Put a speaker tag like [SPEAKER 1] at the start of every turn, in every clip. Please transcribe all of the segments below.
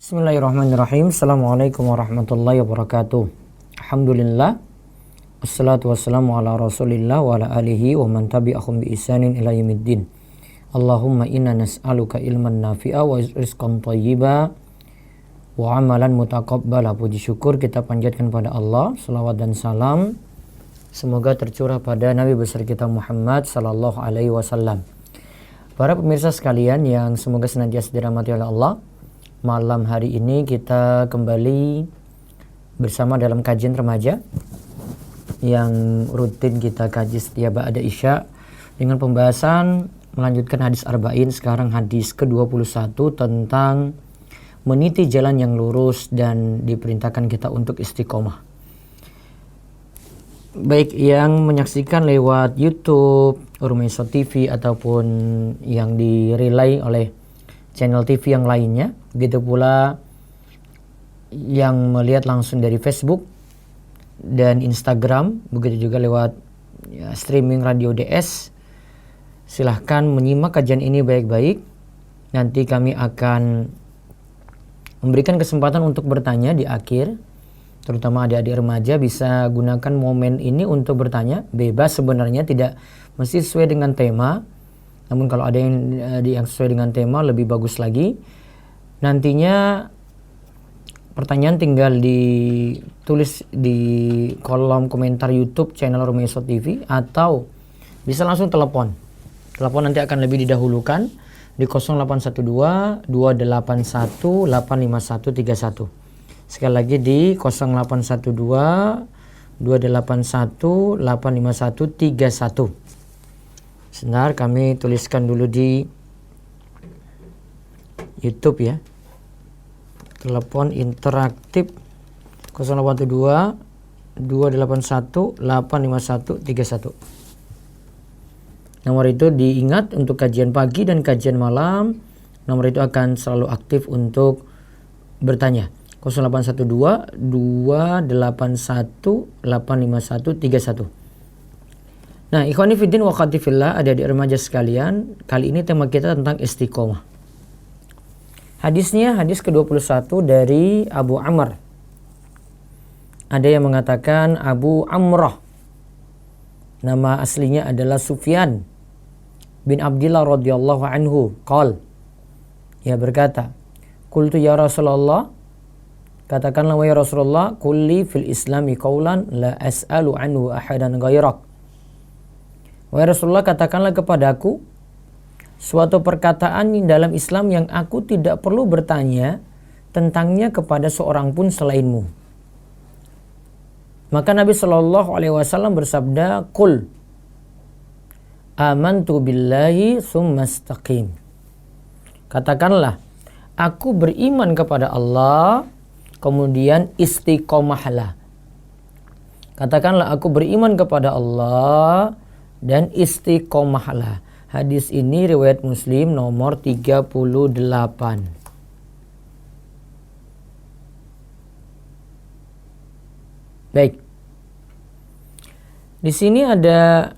[SPEAKER 1] Bismillahirrahmanirrahim. Assalamualaikum warahmatullahi wabarakatuh. Alhamdulillah. Wassalatu wassalamu ala rasulillah wa ala alihi wa man tabi'ahum bi ihsanin ila yaumiddin. Allahumma inna nas'aluka ilman nafi'a wa rizqan thayyiba wa amalan mutaqabbala. Puji syukur kita panjatkan pada Allah. Salawat dan salam semoga tercurah pada Nabi besar kita Muhammad sallallahu alaihi wasallam. Para pemirsa sekalian yang semoga senantiasa dirahmati oleh Allah, malam hari ini kita kembali bersama dalam kajian remaja yang rutin kita kaji setiap ba'da isya dengan pembahasan melanjutkan hadis arba'in, sekarang hadis ke-21 tentang meniti jalan yang lurus dan diperintahkan kita untuk istiqomah. Baik yang menyaksikan lewat YouTube, Rumaiso TV ataupun yang direlay oleh channel TV yang lainnya, begitu pula yang melihat langsung dari Facebook dan Instagram, begitu juga lewat streaming radio DS. Silahkan menyimak kajian ini baik-baik. Nanti kami akan memberikan kesempatan untuk bertanya di akhir, terutama adik-adik remaja bisa gunakan momen ini untuk bertanya bebas, sebenarnya tidak mesti sesuai dengan tema. Namun kalau ada yang sesuai dengan tema lebih bagus lagi. Nantinya pertanyaan tinggal ditulis di kolom komentar YouTube channel Rumaiso TV atau bisa langsung telepon. Telepon nanti akan lebih didahulukan di 0812 281 85131. Sekali lagi di 0812 281 85131. Sebentar, kami tuliskan dulu di YouTube ya. Telepon interaktif 0812 281 85131. Nomor itu diingat untuk kajian pagi dan kajian malam. Nomor itu akan selalu aktif untuk bertanya. 0812 281 85131. Nah, ikhwani fiddin wa akhwati fillah, adik-adik remaja sekalian, kali ini tema kita tentang istiqomah. Hadisnya hadis ke-21 dari Abu Amr. Ada yang mengatakan Abu Amrah. Nama aslinya adalah Sufyan bin Abdillah radhiyallahu anhu. Qal, ia berkata, qultu ya Rasulullah, katakanlah wahai Rasulullah, kulli fil islami qawlan la as'alu anhu ahadan ghairak. Wahai Rasulullah, katakanlah kepadaku suatu perkataan dalam Islam yang aku tidak perlu bertanya tentangnya kepada seorang pun selainmu. Maka Nabi Shallallahu Alaihi Wasallam bersabda, Qul amantu billahi summa istaqim. Katakanlah, aku beriman kepada Allah, kemudian istiqomahlah. Katakanlah, aku beriman kepada Allah dan istiqomahlah. Hadis ini riwayat Muslim nomor 38. Baik. Di sini ada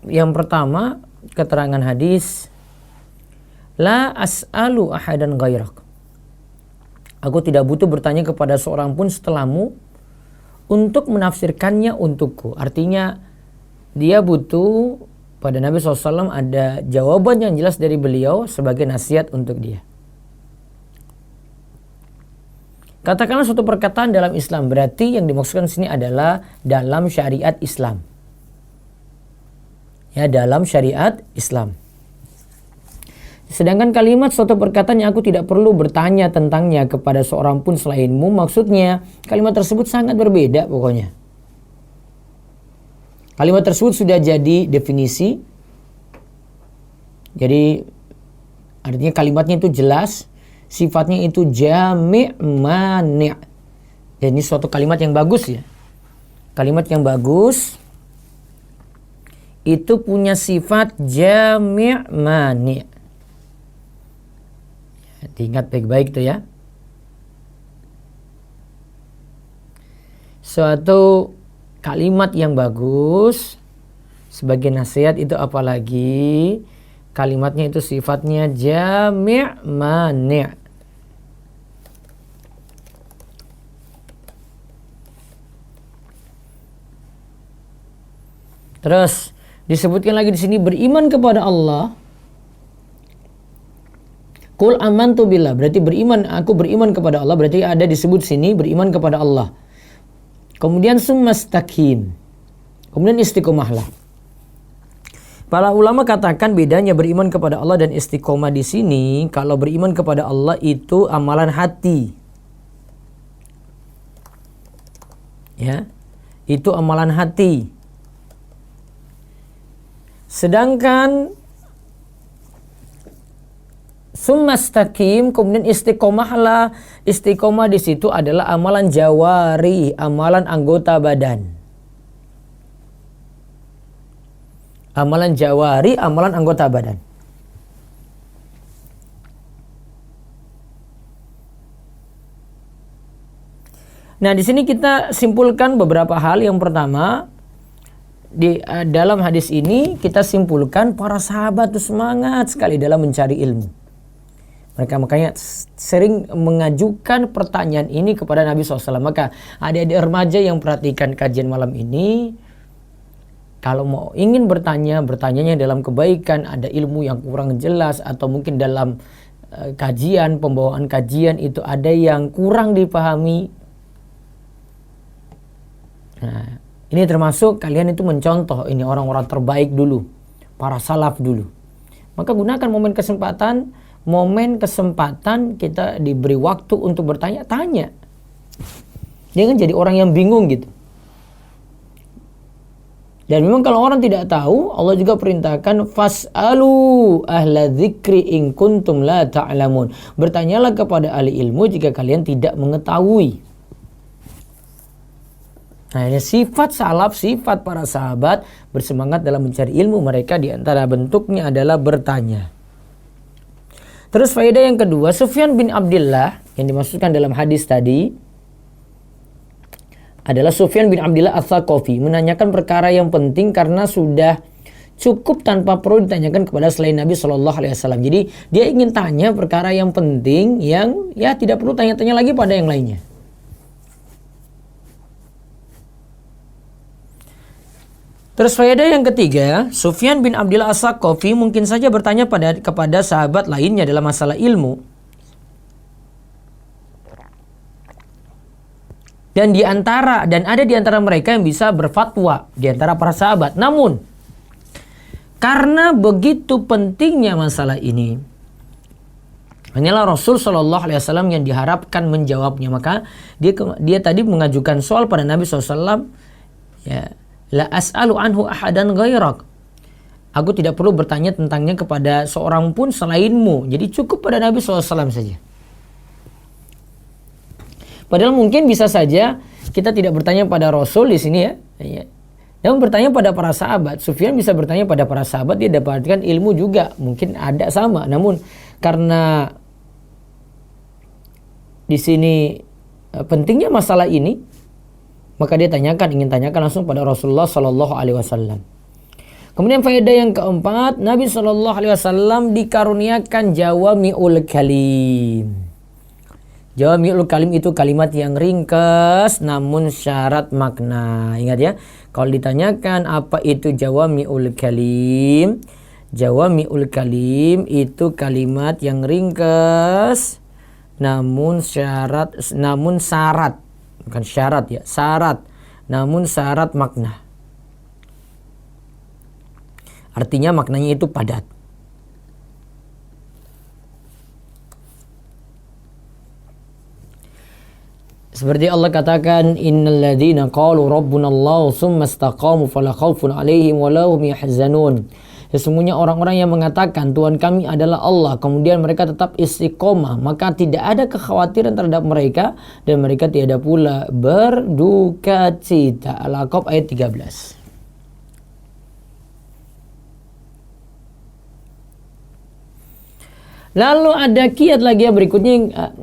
[SPEAKER 1] yang pertama, keterangan hadis, la as'alu ahadan ghairak. Aku tidak butuh bertanya kepada seorang pun setelahmu untuk menafsirkannya untukku. Artinya dia butuh pada Nabi SAW ada jawaban yang jelas dari beliau sebagai nasihat untuk dia. Katakanlah suatu perkataan dalam Islam, berarti yang dimaksudkan di sini adalah dalam syariat Islam. Ya, dalam syariat Islam. Sedangkan kalimat suatu perkataan yang aku tidak perlu bertanya tentangnya kepada seorang pun selainmu, maksudnya kalimat tersebut sangat berbeda pokoknya. Kalimat tersebut sudah jadi definisi. Jadi artinya kalimatnya itu jelas, sifatnya itu jami' mani'. Dan ini suatu kalimat yang bagus ya. Kalimat yang bagus itu punya sifat jami' mani'. Diingat baik-baik itu ya. Suatu kalimat yang bagus sebagai nasihat itu, apalagi kalimatnya itu sifatnya jami' mani'. Terus disebutkan lagi di sini beriman kepada Allah. Qul amantu billah, berarti beriman, aku beriman kepada Allah, berarti ada disebut sini beriman kepada Allah. Kemudian summastaqim, kemudian istiqomahlah. Para ulama katakan bedanya beriman kepada Allah dan istiqomah di sini. Kalau beriman kepada Allah itu amalan hati, ya, itu amalan hati. Sedangkan summastaqim, kemudian istiqomahlah. Istiqomah di situ adalah amalan jawari, amalan anggota badan. Amalan jawari, amalan anggota badan. Nah, di sini kita simpulkan beberapa hal. Yang pertama, di dalam hadis ini kita simpulkan para sahabat itu semangat sekali dalam mencari ilmu. Mereka makanya sering mengajukan pertanyaan ini kepada Nabi SAW. Maka adik-adik remaja yang perhatikan kajian malam ini, kalau mau ingin bertanya, bertanyanya dalam kebaikan, ada ilmu yang kurang jelas, atau mungkin dalam kajian, pembawaan kajian itu ada yang kurang dipahami. Nah, ini termasuk kalian itu mencontoh ini orang-orang terbaik dulu, para salaf dulu. Maka gunakan momen kesempatan kita diberi waktu untuk bertanya, tanya. Jangan jadi orang yang bingung gitu. Dan memang kalau orang tidak tahu, Allah juga perintahkan fas'alu ahla dzikri in kuntum la ta'lamun. Bertanyalah kepada ahli ilmu jika kalian tidak mengetahui. Nah, ini sifat salaf, sifat para sahabat bersemangat dalam mencari ilmu. Mereka di antara bentuknya adalah bertanya. Terus faedah yang kedua, Sufyan bin Abdullah yang dimaksudkan dalam hadis tadi adalah Sufyan bin Abdullah Ats-Tsaqafi, menanyakan perkara yang penting karena sudah cukup tanpa perlu ditanyakan kepada selain Nabi SAW. Jadi dia ingin tanya perkara yang penting yang ya tidak perlu tanya-tanya lagi pada yang lainnya. Terus faedah yang ketiga, Sufyan bin Abdullah Ats-Tsaqafi mungkin saja bertanya kepada sahabat lainnya dalam masalah ilmu. Dan ada di antara mereka yang bisa berfatwa di antara para sahabat. Namun karena begitu pentingnya masalah ini, hanyalah Rasul Shallallahu Alaihi Wasallam yang diharapkan menjawabnya. Maka dia tadi mengajukan soal pada Nabi SAW. Ya, la as'alu anhu ahadan ghairak. Aku tidak perlu bertanya tentangnya kepada seorang pun selainmu. Jadi cukup pada Nabi SAW saja. Padahal mungkin bisa saja kita tidak bertanya pada Rasul di sini ya. Namun bertanya pada para sahabat. Sufyan bisa bertanya pada para sahabat, dia dapatkan ilmu juga. Mungkin ada sama. Namun karena di sini pentingnya masalah ini, maka dia ingin tanyakan langsung pada Rasulullah Sallallahu Alaihi Wasallam. Kemudian faedah yang keempat, Nabi Sallallahu Alaihi Wasallam dikaruniakan jawami'ul kalim. Jawami'ul kalim itu kalimat yang ringkas namun syarat makna. Ingat ya, kalau ditanyakan apa itu jawami'ul kalim, jawami'ul kalim itu kalimat yang ringkas namun syarat, bukan syarat ya, syarat, namun syarat makna. Artinya maknanya itu padat. Seperti Allah katakan, innal ladzina qalu rabbunallahu tsumma istaqamu fala khaufun 'alaihim wa la hum yahzanun. Sesungguhnya orang-orang yang mengatakan Tuhan kami adalah Allah, kemudian mereka tetap istiqomah, maka tidak ada kekhawatiran terhadap mereka dan mereka tiada pula berduka cita. Al-Aqaf ayat 13. Lalu ada kiat lagi yang berikutnya,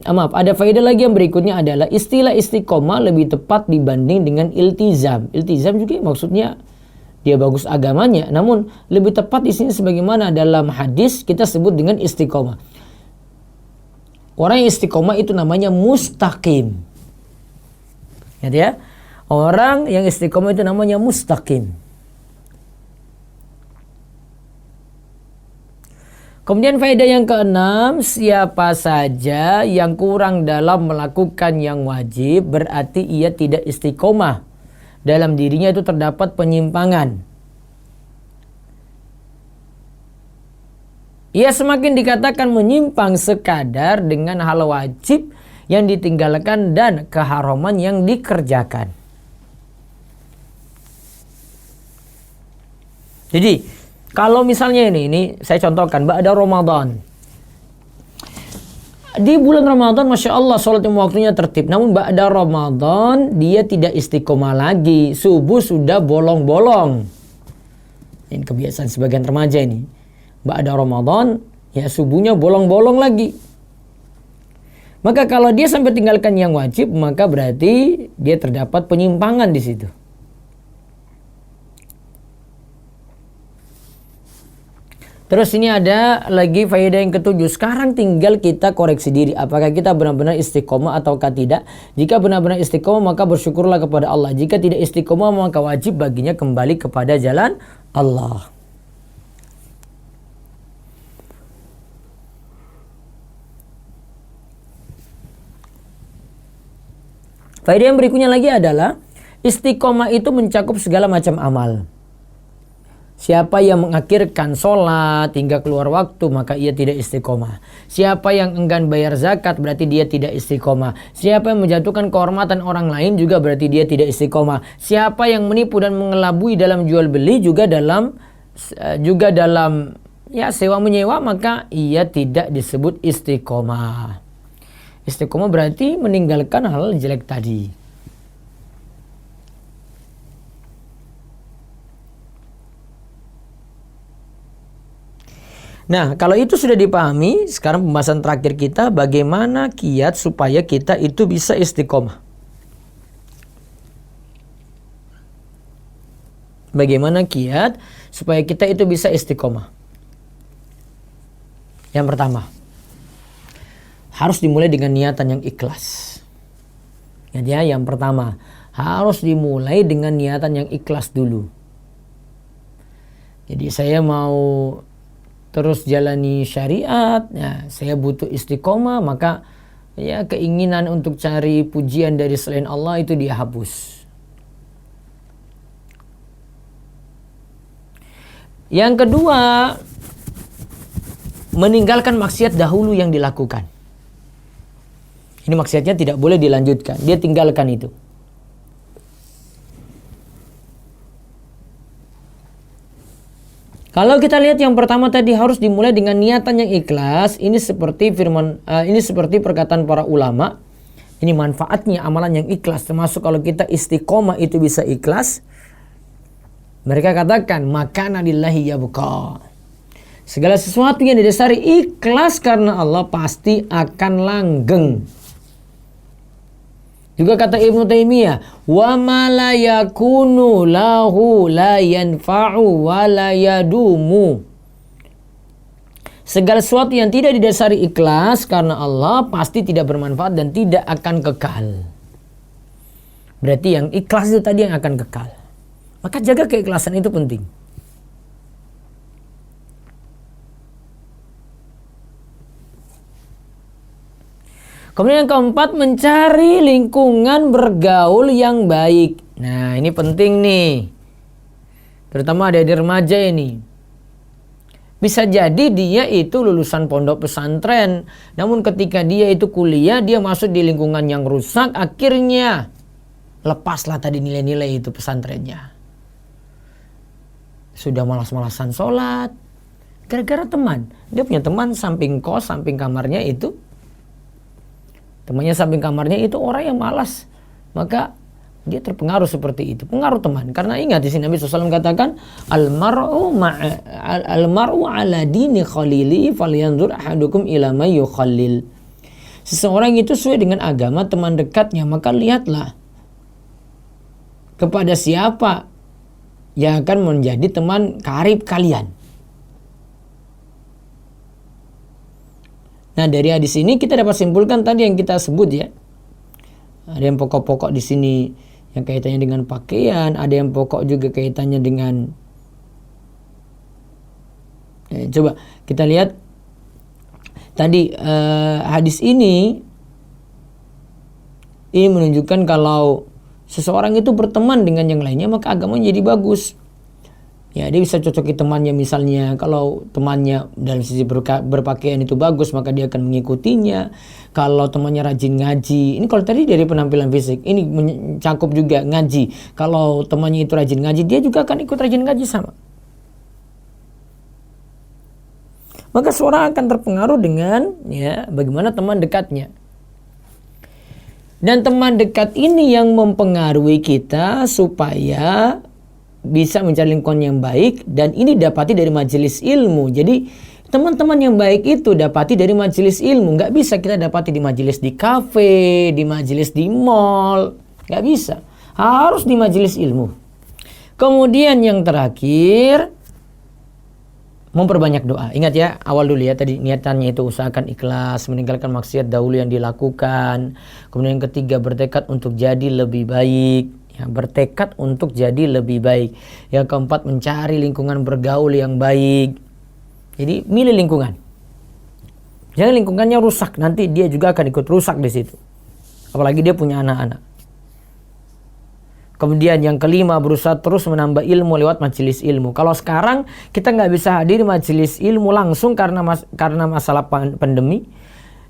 [SPEAKER 1] ada faedah lagi yang berikutnya adalah istilah istiqomah lebih tepat dibanding dengan iltizam. Iltizam juga maksudnya dia bagus agamanya, namun lebih tepat di sini sebagaimana dalam hadis kita sebut dengan istiqomah. Orang yang istiqomah itu namanya mustaqim. Ya, orang yang istiqomah itu namanya mustaqim. Kemudian faedah yang keenam, siapa saja yang kurang dalam melakukan yang wajib berarti ia tidak istiqomah. Dalam dirinya itu terdapat penyimpangan. Ia semakin dikatakan menyimpang sekadar dengan hal wajib yang ditinggalkan dan keharaman yang dikerjakan. Jadi kalau misalnya ini saya contohkan, ba'da Ramadan. Di bulan Ramadan, Masya Allah, sholat yang waktunya tertib. Namun ba'da Ramadan, dia tidak istiqomah lagi. Subuh sudah bolong-bolong. Ini kebiasaan sebagian remaja ini. Ba'da Ramadan, ya subuhnya bolong-bolong lagi. Maka kalau dia sampai tinggalkan yang wajib, maka berarti dia terdapat penyimpangan di situ. Terus ini ada lagi faedah yang ketujuh. Sekarang tinggal kita koreksi diri. Apakah kita benar-benar istiqomah ataukah tidak? Jika benar-benar istiqomah maka bersyukurlah kepada Allah. Jika tidak istiqomah maka wajib baginya kembali kepada jalan Allah. Faedah yang berikutnya lagi adalah istiqomah itu mencakup segala macam amal. Siapa yang mengakhirkan sholat hingga keluar waktu maka ia tidak istiqomah. Siapa yang enggan bayar zakat berarti dia tidak istiqomah. Siapa yang menjatuhkan kehormatan orang lain juga berarti dia tidak istiqomah. Siapa yang menipu dan mengelabui dalam jual beli juga dalam ya sewa menyewa maka ia tidak disebut istiqomah. Istiqomah berarti meninggalkan hal jelek tadi. Nah, kalau itu sudah dipahami, sekarang pembahasan terakhir kita bagaimana kiat supaya kita itu bisa istiqomah. Bagaimana kiat supaya kita itu bisa istiqomah? Yang pertama, harus dimulai dengan niatan yang ikhlas. Jadi ya, yang pertama, harus dimulai dengan niatan yang ikhlas dulu. Jadi saya mau terus jalani syariat, ya, saya butuh istiqomah, maka ya keinginan untuk cari pujian dari selain Allah itu dia hapus. Yang kedua, meninggalkan maksiat dahulu yang dilakukan. Ini maksiatnya tidak boleh dilanjutkan, dia tinggalkan itu. Kalau kita lihat yang pertama tadi harus dimulai dengan niatan yang ikhlas. Ini seperti perkataan para ulama. Ini manfaatnya amalan yang ikhlas. Termasuk kalau kita istiqomah itu bisa ikhlas. Mereka katakan makana lillahi yabqa. Segala sesuatu yang didasari ikhlas karena Allah pasti akan langgeng. Juga kata Ibnu Taimiyah, wa ma la yakunu lahu la yanfa'u wa la yadumu. Segala sesuatu yang tidak didasari ikhlas karena Allah pasti tidak bermanfaat dan tidak akan kekal. Berarti yang ikhlas itu tadi yang akan kekal. Maka jaga keikhlasan itu penting. Kemudian yang keempat, mencari lingkungan bergaul yang baik. Nah, ini penting nih. Terutama ada di remaja ini. Bisa jadi dia itu lulusan pondok pesantren. Namun ketika dia itu kuliah, dia masuk di lingkungan yang rusak. Akhirnya lepaslah tadi nilai-nilai itu pesantrennya. Sudah malas-malasan sholat. Gara-gara teman. Dia punya teman samping kos, samping kamarnya itu. Temannya samping kamarnya itu orang yang malas, maka dia terpengaruh seperti itu, pengaruh teman. Karena ingat di sini Nabi SAW katakan al-mar'u ala dini khalili falyanzur ahadukum ila may yukhallil. Seseorang itu sesuai dengan agama teman dekatnya, maka lihatlah kepada siapa yang akan menjadi teman karib kalian. Nah, dari hadis ini kita dapat simpulkan tadi yang kita sebut ya. Ada yang pokok-pokok di sini yang kaitannya dengan pakaian, ada yang pokok juga kaitannya dengan coba kita lihat tadi hadis ini menunjukkan kalau seseorang itu berteman dengan yang lainnya maka agamanya jadi bagus. Ya, dia bisa cocoki temannya, misalnya kalau temannya dalam sisi berpakaian itu bagus maka dia akan mengikutinya. Kalau temannya rajin ngaji, ini kalau tadi dari penampilan fisik, ini mencakup juga ngaji. Kalau temannya itu rajin ngaji, dia juga akan ikut rajin ngaji sama. Maka seorang akan terpengaruh dengan bagaimana teman dekatnya. Dan teman dekat ini yang mempengaruhi kita supaya bisa mencari lingkungan yang baik, dan ini dapati dari majelis ilmu. Jadi teman-teman yang baik itu dapati dari majelis ilmu. Nggak bisa kita dapati di majelis di kafe, di majelis di mall. Nggak bisa. Harus di majelis ilmu. Kemudian yang terakhir, memperbanyak doa. Ingat ya, awal dulu ya, tadi niatannya itu usahakan ikhlas, meninggalkan maksiat dahulu yang dilakukan. Kemudian yang ketiga, bertekad untuk jadi lebih baik. Ya, bertekad untuk jadi lebih baik. Yang keempat, mencari lingkungan bergaul yang baik. Jadi milih lingkungan. Jangan lingkungannya rusak, nanti dia juga akan ikut rusak di situ. Apalagi dia punya anak-anak. Kemudian yang kelima, berusaha terus menambah ilmu lewat majelis ilmu. Kalau sekarang kita nggak bisa hadir majelis ilmu langsung karena masalah pandemi.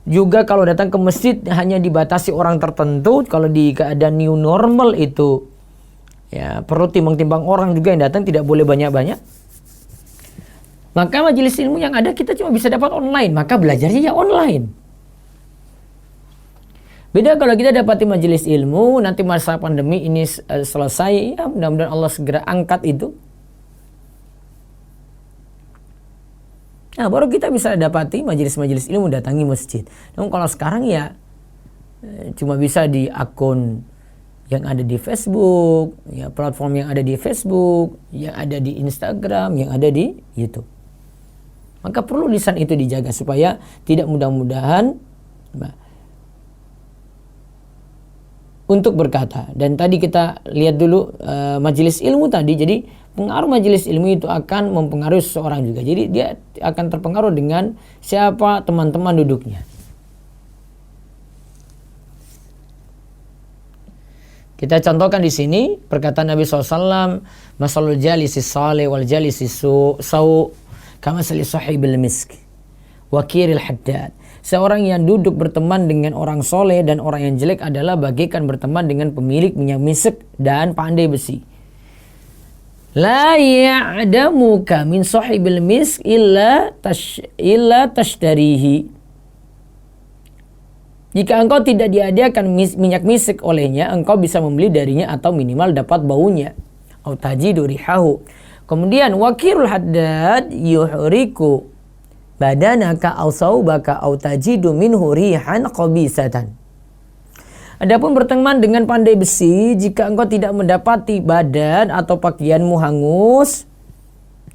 [SPEAKER 1] Juga kalau datang ke masjid hanya dibatasi orang tertentu. Kalau di keadaan new normal itu ya perlu timbang-timbang orang juga yang datang, tidak boleh banyak-banyak. Maka majelis ilmu yang ada kita cuma bisa dapat online, maka belajarnya ya online. Beda kalau kita dapati majelis ilmu, nanti masa pandemi ini selesai, ya mudah-mudahan Allah segera angkat itu. Nah, baru kita bisa dapati majelis-majelis ilmu, datangi masjid. Namun kalau sekarang ya cuma bisa di akun yang ada di Facebook, ya platform yang ada di Facebook, yang ada di Instagram, yang ada di YouTube. Maka perlu lisan itu dijaga supaya tidak mudah-mudahan untuk berkata. Dan tadi kita lihat dulu majelis ilmu tadi, jadi pengaruh majelis ilmu itu akan mempengaruhi seseorang juga. Jadi dia akan terpengaruh dengan siapa teman-teman duduknya. Kita contohkan di sini perkataan Nabi SAW, masalul jalisi salih wal jalisi sau kamasali sahibil misk wakiril haddad. Seorang yang duduk berteman dengan orang soleh dan orang yang jelek adalah bagaikan berteman dengan pemilik minyak misik dan pandai besi. La ya'damuka min sahibil misk illa tashtarihi. Jika engkau tidak diadakan minyak misik olehnya, engkau bisa membeli darinya atau minimal dapat baunya. Au tajidu rihahu. Kemudian wakirul haddad yuhriku badanaka au saubaka au tajidu minhu rihan qabisatan. Adapun berteman dengan pandai besi, jika engkau tidak mendapati badan atau pakaianmu hangus,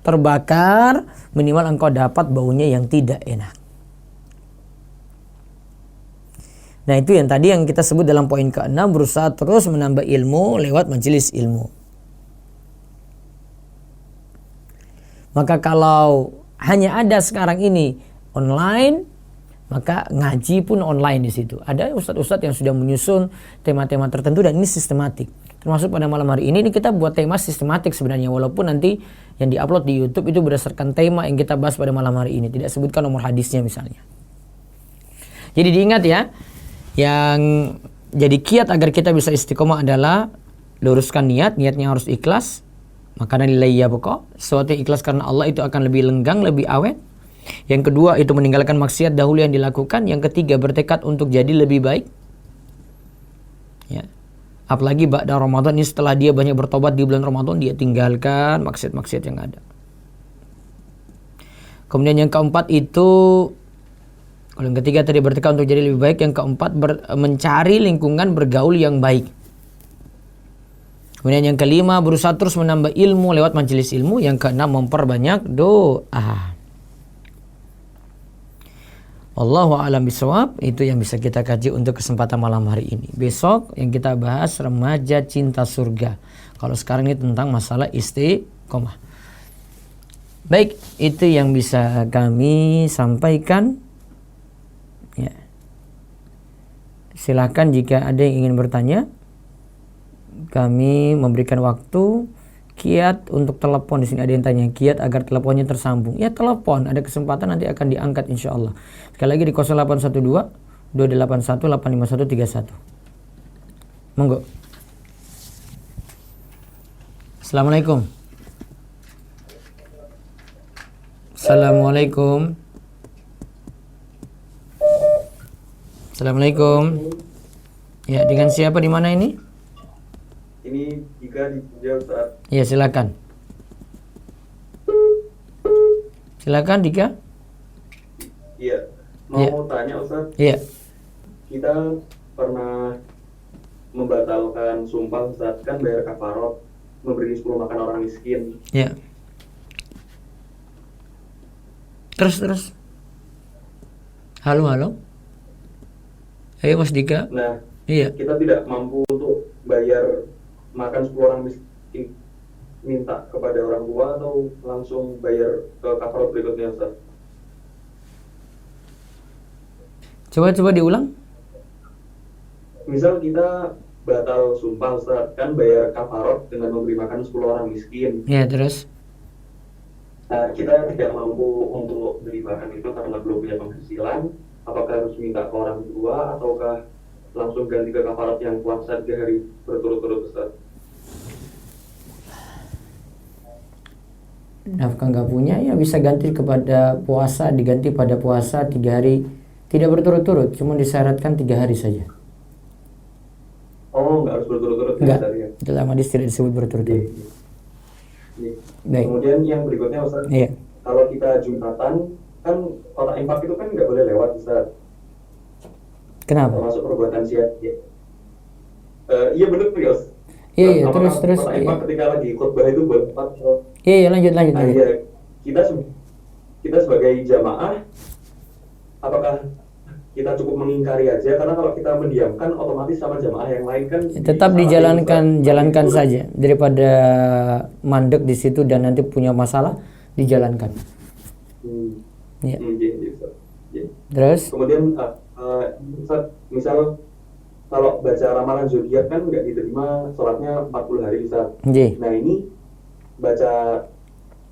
[SPEAKER 1] terbakar, minimal engkau dapat baunya yang tidak enak. Nah, itu yang tadi yang kita sebut dalam poin ke-6, berusaha terus menambah ilmu lewat majelis ilmu. Maka kalau hanya ada sekarang ini online, maka ngaji pun online di situ. Ada ustadz-ustadz yang sudah menyusun tema-tema tertentu dan ini sistematik. Termasuk pada malam hari ini kita buat tema sistematik sebenarnya, walaupun nanti yang diupload di YouTube itu berdasarkan tema yang kita bahas pada malam hari ini, tidak sebutkan nomor hadisnya misalnya. Jadi diingat ya, yang jadi kiat agar kita bisa istiqomah adalah luruskan niatnya harus ikhlas. Makanya nilai ya pokok, sesuatu yang ikhlas karena Allah itu akan lebih lenggang, lebih awet. Yang kedua itu meninggalkan maksiat dahulu yang dilakukan. Yang ketiga bertekad untuk jadi lebih baik. Ya. Apalagi ba'da Ramadan ini, setelah dia banyak bertobat di bulan Ramadan, dia tinggalkan maksiat-maksiat yang ada. Kemudian yang keempat itu, kalau yang ketiga tadi bertekad untuk jadi lebih baik. Yang keempat mencari lingkungan bergaul yang baik. Kemudian yang kelima berusaha terus menambah ilmu lewat majelis ilmu. Yang keenam memperbanyak doa. Wallahu a'lam bishawab. Itu yang bisa kita kaji untuk kesempatan malam hari ini. Besok yang kita bahas remaja cinta surga. Kalau sekarang ini tentang masalah istiqomah. Baik, itu yang bisa kami sampaikan. Silahkan jika ada yang ingin bertanya. Kami memberikan waktu. Kiat untuk telepon, di sini ada yang tanya kiat agar teleponnya tersambung. Ya telepon, ada kesempatan nanti akan diangkat insya Allah. Sekali lagi di 0812 281 85131. Monggo. Assalamualaikum. Assalamualaikum. Assalamualaikum. Ya, dengan siapa di mana ini?
[SPEAKER 2] Ini jika dijawab saat.
[SPEAKER 1] Ya, silakan. Silakan Dika.
[SPEAKER 2] Iya. Mau tanya Ustaz.
[SPEAKER 1] Iya.
[SPEAKER 2] Kita pernah membatalkan sumpah Ustaz, kan bayar kafarot, memberi 10 makan orang miskin.
[SPEAKER 1] Iya. Terus. Halo. Ayo Mas Dika.
[SPEAKER 2] Nah,
[SPEAKER 1] Iya.
[SPEAKER 2] kita tidak mampu untuk bayar makan 10 orang miskin, minta kepada orang tua atau langsung bayar ke kafarot berikutnya Ustaz?
[SPEAKER 1] Coba diulang.
[SPEAKER 2] Misal kita batal sumpah Ustaz, kan bayar kafarot dengan memberi makan 10 orang miskin.
[SPEAKER 1] Ya, terus.
[SPEAKER 2] Nah, kita tidak mampu untuk beli makan itu karena belum punya penghasilan. Apakah harus minta ke orang tua ataukah langsung ganti ke kafarat yang puasa 3 hari berturut-turut Ustaz?
[SPEAKER 1] Nafkah nggak punya, ya bisa ganti kepada puasa, diganti pada puasa 3 hari tidak berturut-turut, cuma disyaratkan 3 hari saja.
[SPEAKER 2] Oh, nggak harus berturut-turut
[SPEAKER 1] Enggak,
[SPEAKER 2] ya?
[SPEAKER 1] dalam hadis tidak disebut berturut-turut. Baik.
[SPEAKER 2] Kemudian yang berikutnya Ustaz,
[SPEAKER 1] Iya.
[SPEAKER 2] kalau kita Jumatan, kan kotak infak itu kan nggak boleh lewat Ustaz,
[SPEAKER 1] Kenapa?
[SPEAKER 2] termasuk perbuatan sia-sia. Iya benar ya Ustaz.
[SPEAKER 1] Iya,
[SPEAKER 2] Apakah
[SPEAKER 1] terus.
[SPEAKER 2] kotak infak ketika lagi khutbah itu boleh lewat?
[SPEAKER 1] Iya, lanjut.
[SPEAKER 2] Nah, iya, kita sebagai jamaah, apakah kita cukup mengingkari aja? Karena kalau kita mendiamkan, otomatis sama jamaah yang lain kan
[SPEAKER 1] Tetap jalankan saja daripada mandek di situ dan nanti punya masalah, dijalankan. Iya. Terus?
[SPEAKER 2] Kemudian Ustaz, misal kalau baca ramalan zodiak kan nggak diterima sholatnya 40 hari Ustaz. Nah ini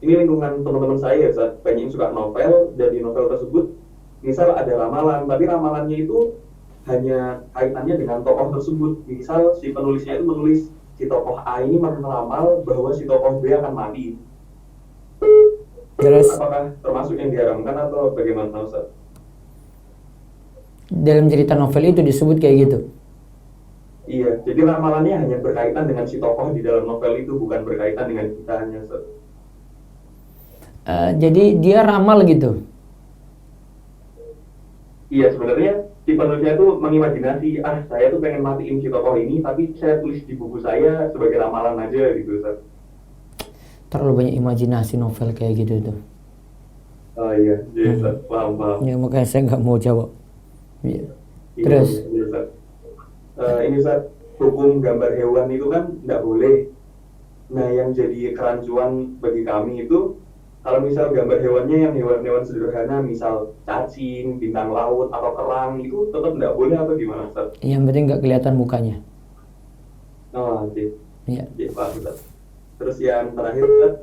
[SPEAKER 2] lingkungan teman-teman saya Ustaz, banyak yang suka novel, dan di novel tersebut misal ada ramalan, tapi ramalannya itu hanya kaitannya dengan tokoh tersebut. Misal si penulisnya itu menulis si tokoh A ini meramal bahwa si tokoh B akan mati.
[SPEAKER 1] Terus?
[SPEAKER 2] Apakah termasuk yang diharamkan atau bagaimana Ustaz?
[SPEAKER 1] Dalam cerita novel itu disebut kayak gitu.
[SPEAKER 2] Iya, jadi ramalannya hanya berkaitan dengan si tokoh di dalam novel itu, bukan berkaitan dengan kita hanya Ustaz.
[SPEAKER 1] Jadi dia ramal gitu.
[SPEAKER 2] Iya, sebenarnya si penulisnya itu mengimajinasi, saya tuh pengen matiin si tokoh ini, tapi saya tulis di buku saya sebagai ramalan aja gitu Ustaz.
[SPEAKER 1] Terlalu banyak imajinasi novel kayak gitu tuh.
[SPEAKER 2] Oh iya, iya Ustaz, paham.
[SPEAKER 1] Ya makanya saya nggak mau jawab. Iya.
[SPEAKER 2] Iya,
[SPEAKER 1] Terus?
[SPEAKER 2] iya, Ustaz. Ini Ustaz, hukum gambar hewan itu kan nggak boleh. Nah, yang jadi kerancuan bagi kami itu, kalau misal gambar hewannya yang hewan-hewan sederhana, misal cacing, bintang laut, atau kerang, itu tetap nggak boleh atau gimana Ustaz?
[SPEAKER 1] Yang penting nggak kelihatan mukanya.
[SPEAKER 2] Oh, oke.
[SPEAKER 1] Iya.
[SPEAKER 2] Oke, paham Ustaz. Terus yang terakhir Ustaz,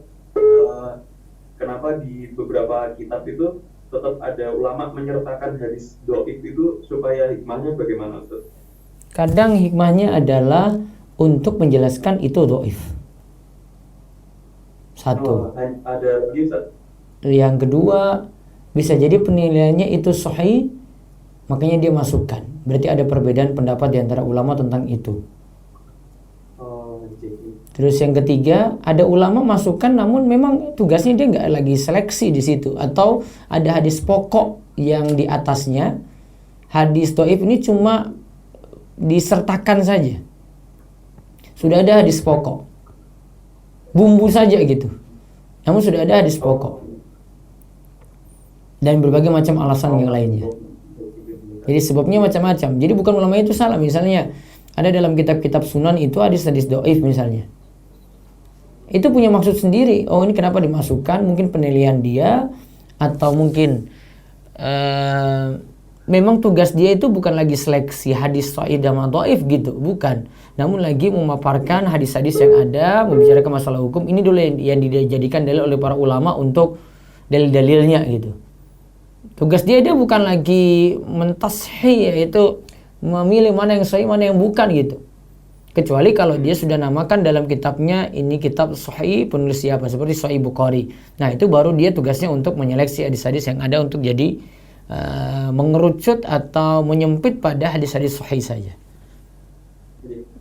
[SPEAKER 2] kenapa di beberapa kitab itu tetap ada ulama menyertakan hadis dhaif itu supaya hikmahnya bagaimana Ustaz?
[SPEAKER 1] Kadang hikmahnya adalah untuk menjelaskan itu dhaif. Satu.
[SPEAKER 2] Ada lagi Ustaz?
[SPEAKER 1] Yang kedua, bisa jadi penilaiannya itu sahih, makanya dia masukkan. Berarti ada perbedaan pendapat di antara ulama tentang itu. Terus yang ketiga, ada ulama masukkan namun memang tugasnya dia nggak lagi seleksi di situ, atau ada hadis pokok yang di atasnya. Hadis dhaif ini cuma disertakan saja. Sudah ada hadis pokok, bumbu saja gitu. Namun sudah ada hadis pokok dan berbagai macam alasan yang lainnya. Jadi sebabnya macam-macam. Jadi bukan ulama itu salah. Misalnya ada dalam kitab-kitab sunan itu hadis-hadis dhaif misalnya. Itu punya maksud sendiri. Oh, ini kenapa dimasukkan? Mungkin penilaian dia, atau mungkin memang tugas dia itu bukan lagi seleksi hadis sahih dan dhaif gitu, bukan. Namun lagi memaparkan hadis-hadis yang ada, membicarakan masalah hukum. Ini dulu yang dijadikan dalil oleh para ulama untuk dalil-dalilnya gitu. Tugas dia bukan lagi mentashih, yaitu memilih mana yang sahih mana yang bukan gitu. Kecuali kalau dia sudah namakan dalam kitabnya ini kitab sahih penulis siapa, seperti Sahih Bukhari. Nah itu baru dia tugasnya untuk menyeleksi hadis-hadis yang ada untuk jadi mengerucut atau menyempit pada hadis-hadis sahih saja.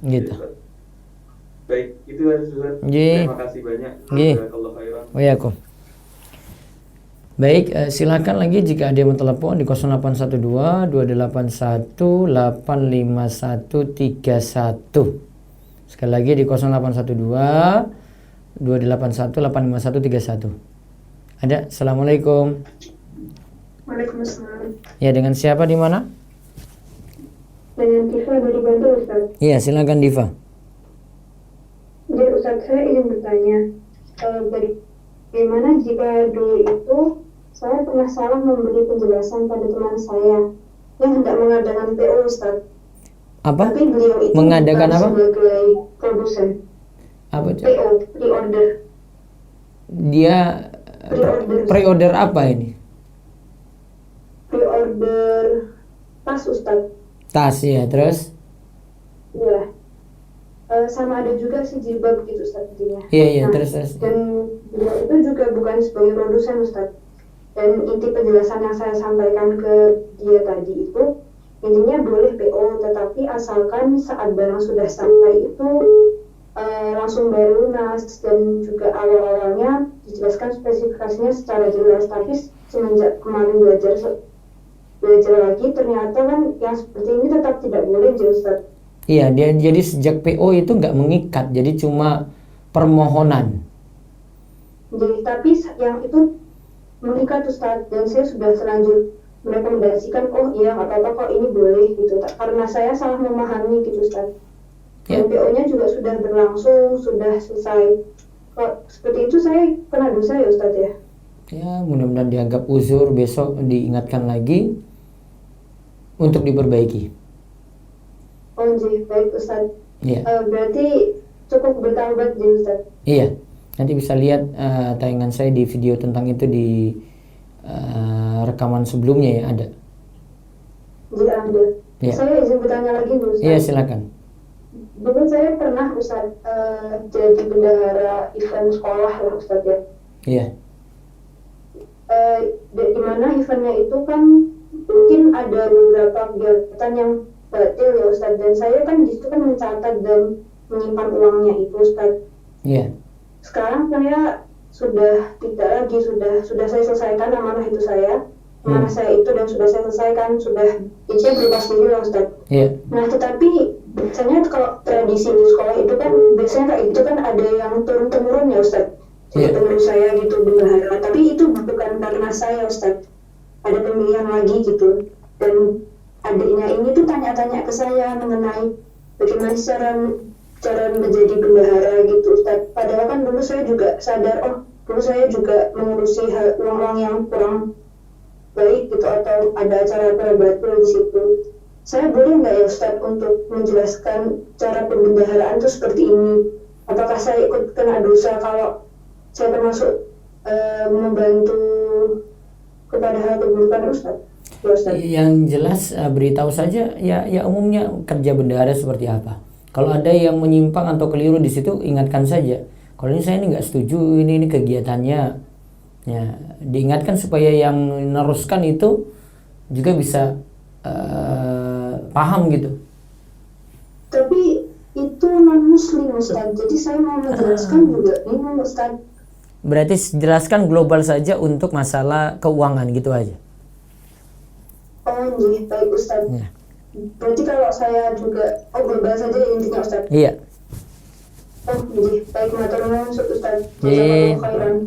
[SPEAKER 1] Gitu.
[SPEAKER 2] Baik, itu aja Ustaz.
[SPEAKER 1] Ye.
[SPEAKER 2] Terima kasih banyak.
[SPEAKER 1] Ye.
[SPEAKER 2] Jazakallahu khairan.
[SPEAKER 1] Waalaikum. Baik, silakan lagi jika ada yang mau telepon di 0812 281 85131. Sekali lagi di 0812 281 85131. Ada? Assalamualaikum.
[SPEAKER 3] Waalaikumsalam.
[SPEAKER 1] Ya, dengan siapa di mana?
[SPEAKER 3] Dengan Tifa dari Bantul, Ustaz.
[SPEAKER 1] Iya, silakan Diva.
[SPEAKER 3] Jadi Ustaz, saya ingin bertanya, bagaimana jika dulu itu saya pernah salah memberi penjelasan pada teman saya yang hendak mengadakan PO, Ustaz.
[SPEAKER 1] Apa?
[SPEAKER 3] Tapi beliau itu
[SPEAKER 1] Mengadakan
[SPEAKER 3] bukan
[SPEAKER 1] apa?
[SPEAKER 3] sebagai produsen.
[SPEAKER 1] Apa?
[SPEAKER 3] PO, pre-order.
[SPEAKER 1] Dia pre-order apa ini?
[SPEAKER 3] Pre-order tas, Ustaz.
[SPEAKER 1] Tas ya, terus?
[SPEAKER 3] Iya. Sama ada juga sih jilbab gitu, Ustaz.
[SPEAKER 1] Iya, terus.
[SPEAKER 3] Dan beliau itu juga bukan sebagai produsen, Ustaz. Dan inti penjelasan yang saya sampaikan ke dia tadi itu intinya boleh PO, tetapi asalkan saat barang sudah sampai itu langsung bayar lunas, dan juga awal-awalnya dijelaskan spesifikasinya secara jelas. Tapi semenjak kemarin belajar lagi, ternyata kan yang seperti ini tetap tidak boleh, Ustaz.
[SPEAKER 1] Iya, dia jadi sejak PO itu nggak mengikat, jadi cuma permohonan.
[SPEAKER 3] Jadi tapi yang itu mengikat, Ustaz, dan saya sudah terlanjur merekomendasikan, oh iya nggak apa-apa kok, ini boleh gitu, karena saya salah memahami gitu, Ustaz. Dan PO-nya juga sudah berlangsung, sudah selesai. Kok seperti itu saya kena dosa ya, Ustaz ya?
[SPEAKER 1] Ya, mudah-mudahan dianggap uzur, besok diingatkan lagi untuk diperbaiki.
[SPEAKER 3] Oh iya, baik Ustaz.
[SPEAKER 1] Iya.
[SPEAKER 3] Berarti cukup bertaubat ya, Ustaz?
[SPEAKER 1] Iya, nanti bisa lihat tayangan saya di video tentang itu di rekaman sebelumnya ya, ada.
[SPEAKER 3] Jadi ambil.
[SPEAKER 1] Iya.
[SPEAKER 3] Saya izin bertanya lagi, Ustaz.
[SPEAKER 1] Iya, silakan.
[SPEAKER 3] Dulu saya pernah, Ustaz, jadi bendahara event sekolah ya, Ustaz ya.
[SPEAKER 1] Iya.
[SPEAKER 3] Di mana eventnya itu kan mungkin ada beberapa kegiatan yang batil ya, Ustaz, dan saya kan di situ kan mencatat dan menyimpan uangnya itu, Ustaz.
[SPEAKER 1] Iya.
[SPEAKER 3] Sekarang saya sudah tidak lagi, sudah saya selesaikan amanah itu saya itu, dan sudah saya selesaikan, sudah itu berubah sendiri ya, Ustaz.
[SPEAKER 1] Iya.
[SPEAKER 3] Nah, tetapi biasanya kalau tradisi di sekolah itu kan biasanya kayak itu kan ada yang turun temurun ya, Ustaz. Jadi penerus saya gitu bendahara, tapi itu bukan karena saya, Ustaz. Ada pemilihan lagi gitu, dan adiknya ini tuh tanya-tanya ke saya mengenai bagaimana cara menjadi bendahara gitu, Ustaz. Padahal kan dulu saya juga sadar, dulu saya juga mengurusi uang-uang yang kurang baik gitu, atau ada acara batil di situ. Saya boleh nggak ya, Ustaz, untuk menjelaskan cara pembendaharaan itu seperti ini? Apakah saya ikut kena dosa kalau saya termasuk membantu kepada hal keburukan, Ustaz? Ya, Ustaz.
[SPEAKER 1] Yang jelas beritahu saja ya umumnya kerja bendahara seperti apa. Kalau ada yang menyimpang atau keliru di situ, ingatkan saja. Kalau ini saya nggak setuju, ini kegiatannya, ya diingatkan supaya yang meneruskan itu juga bisa paham gitu.
[SPEAKER 3] Tapi itu non Muslim, Ustaz. Jadi saya mau menjelaskan juga ini, Ustaz.
[SPEAKER 1] Berarti jelaskan global saja untuk masalah keuangan gitu aja.
[SPEAKER 3] Oh iya, baik Ustaz.
[SPEAKER 1] Ya.
[SPEAKER 3] Berarti kalau saya juga global saja intinya, Ustaz.
[SPEAKER 1] Iya.
[SPEAKER 3] Oh iya, baik, matur nuwun Ustaz.
[SPEAKER 1] Iya.
[SPEAKER 3] Jazakallahu khairan.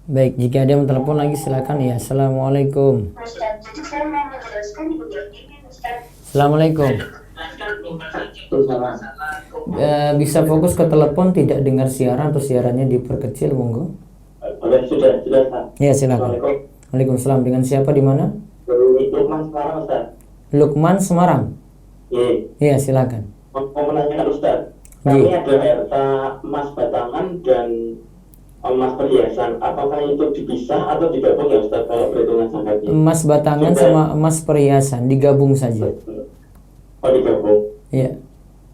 [SPEAKER 1] Baik, jika ada yang telepon lagi silakan ya. Assalamualaikum.
[SPEAKER 3] Ustaz, jadi saya mau menjelaskan juga ini, Ustaz.
[SPEAKER 1] Assalamualaikum. Bisa fokus ke telepon, tidak dengar siaran atau siarannya diperkecil, monggo.
[SPEAKER 4] Oke, sudah Ustaz.
[SPEAKER 1] Ya, silakan.
[SPEAKER 4] Assalamualaikum.
[SPEAKER 1] Waalaikumsalam. Dengan siapa di mana?
[SPEAKER 4] Dari Lukman Semarang Ustaz.
[SPEAKER 1] Lukman Semarang.
[SPEAKER 4] Iya.
[SPEAKER 1] Iya, silakan.
[SPEAKER 4] Mau menanyakan Ustaz. Kami
[SPEAKER 1] Iya.
[SPEAKER 4] ada harta emas batangan dan emas perhiasan. Apakah itu dipisah atau digabung ya Ustaz kalau perhitungan zakatnya?
[SPEAKER 1] Emas batangan sama emas perhiasan digabung saja.
[SPEAKER 4] Oh, digabung.
[SPEAKER 1] Iya.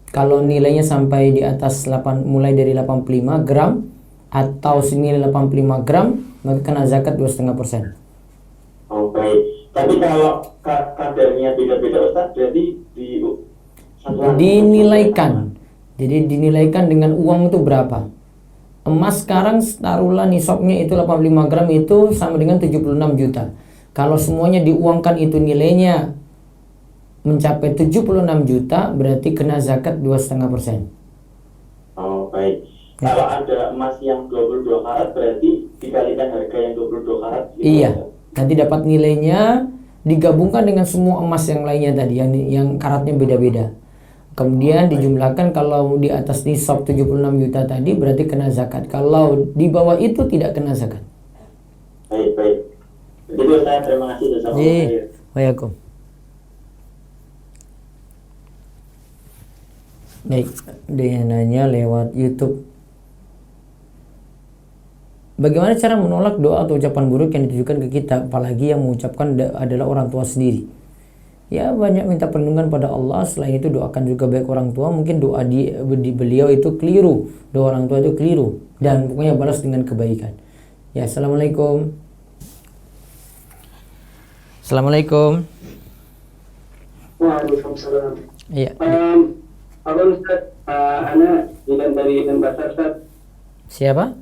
[SPEAKER 1] Kalau nilainya sampai di atas mulai dari 85 gram atau senilai 85 gram, maka kena zakat 2,5%.
[SPEAKER 4] Oh, baik. Tapi kalau kadarnya beda-beda Ustaz, berarti di satuan
[SPEAKER 1] Dinilaikan. Jadi dinilaikan dengan uang itu berapa. Emas sekarang taruhlah nisabnya itu 85 gram itu sama dengan 76 juta. Kalau semuanya diuangkan itu nilainya mencapai 76 juta, berarti kena zakat 2,5%.
[SPEAKER 4] Oh, baik. Kalau ada emas yang 22 karat berarti dikalikan harga yang 22 karat gitu.
[SPEAKER 1] Iya. Nanti dapat nilainya digabungkan dengan semua emas yang lainnya tadi yang karatnya beda-beda. Kemudian dijumlahkan, kalau di atas nisab 76 juta tadi berarti kena zakat. Kalau di bawah itu tidak kena zakat.
[SPEAKER 4] Baik, baik. Begitu saya terima kasih sudah sama
[SPEAKER 1] Iya.
[SPEAKER 4] saya.
[SPEAKER 1] Waalaikum. Baik, dia nanya lewat YouTube. Bagaimana cara menolak doa atau ucapan buruk yang ditujukan ke kita, apalagi yang mengucapkan adalah orang tua sendiri? Ya, banyak minta perlindungan pada Allah. Selain itu doakan juga baik orang tua. Mungkin doa di beliau itu keliru, doa orang tua itu keliru, dan pokoknya balas dengan kebaikan. Ya, assalamualaikum. Assalamualaikum.
[SPEAKER 3] Waalaikumsalam.
[SPEAKER 1] Iya.
[SPEAKER 3] Apa Ustaz? Ana Jidan dari Denpasar Ustaz.
[SPEAKER 1] Siapa?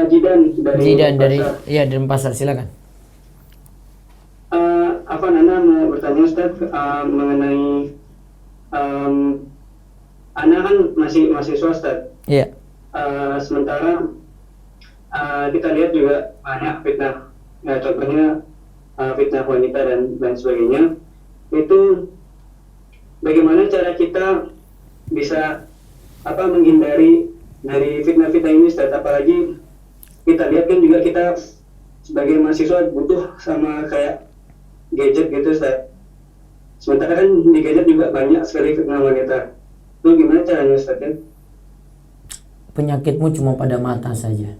[SPEAKER 3] Jidan dari
[SPEAKER 1] Zidan dari
[SPEAKER 3] Denpasar.
[SPEAKER 1] Denpasar, silakan.
[SPEAKER 3] Ana mau bertanya Ustaz mengenai Ana kan masih mahasiswa Ustaz.
[SPEAKER 1] Iya.
[SPEAKER 3] Sementara kita lihat juga banyak fitnah, ya, contohnya fitnah wanita dan lain sebagainya. Itu bagaimana cara kita bisa menghindari dari fitnah-fitnah ini Ustaz? Apalagi kita lihat kan juga kita sebagai mahasiswa butuh sama kayak gadget gitu Ustaz. Sementara kan di gadget juga banyak sekali fitnah wanita. Itu gimana caranya Ustaz ya?
[SPEAKER 1] Penyakitmu cuma pada mata saja.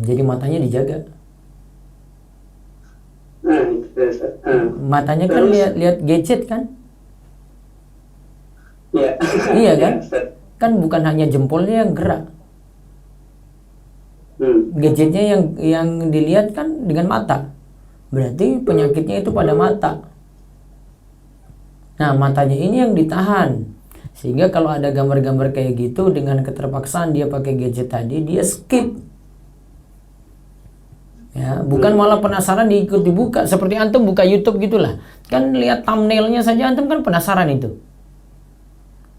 [SPEAKER 1] Jadi matanya dijaga.
[SPEAKER 3] Nah, itu Ustaz.
[SPEAKER 1] Matanya kan
[SPEAKER 3] Terus?
[SPEAKER 1] lihat gadget kan?
[SPEAKER 3] Iya.
[SPEAKER 1] Iya kan?
[SPEAKER 3] Ya, Ustaz.
[SPEAKER 1] Kan bukan hanya jempolnya yang gerak. Gadgetnya yang dilihat kan dengan mata. Berarti penyakitnya itu pada mata. Nah, matanya ini yang ditahan. Sehingga kalau ada gambar-gambar kayak gitu, dengan keterpaksaan dia pakai gadget tadi, dia skip. Ya, bukan malah penasaran diikut dibuka. Seperti antum buka YouTube gitulah. Kan lihat thumbnailnya saja antum kan penasaran itu.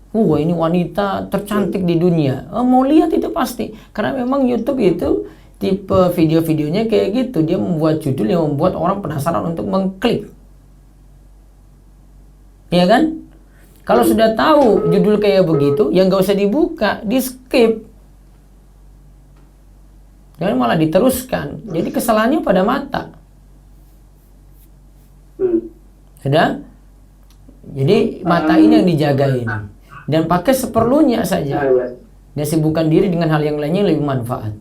[SPEAKER 1] Ini wanita tercantik di dunia. Mau lihat itu pasti. Karena memang YouTube itu tipe video-videonya kayak gitu. Dia membuat judul yang membuat orang penasaran untuk mengklik. Ya kan? Kalau sudah tahu judul kayak begitu, ya nggak usah dibuka, di skip. Jangan malah diteruskan. Jadi kesalahannya pada mata. Sudah? Jadi mata ini yang dijagain. Dan pakai seperlunya saja. Dan sibukkan diri dengan hal yang lainnya yang lebih manfaat.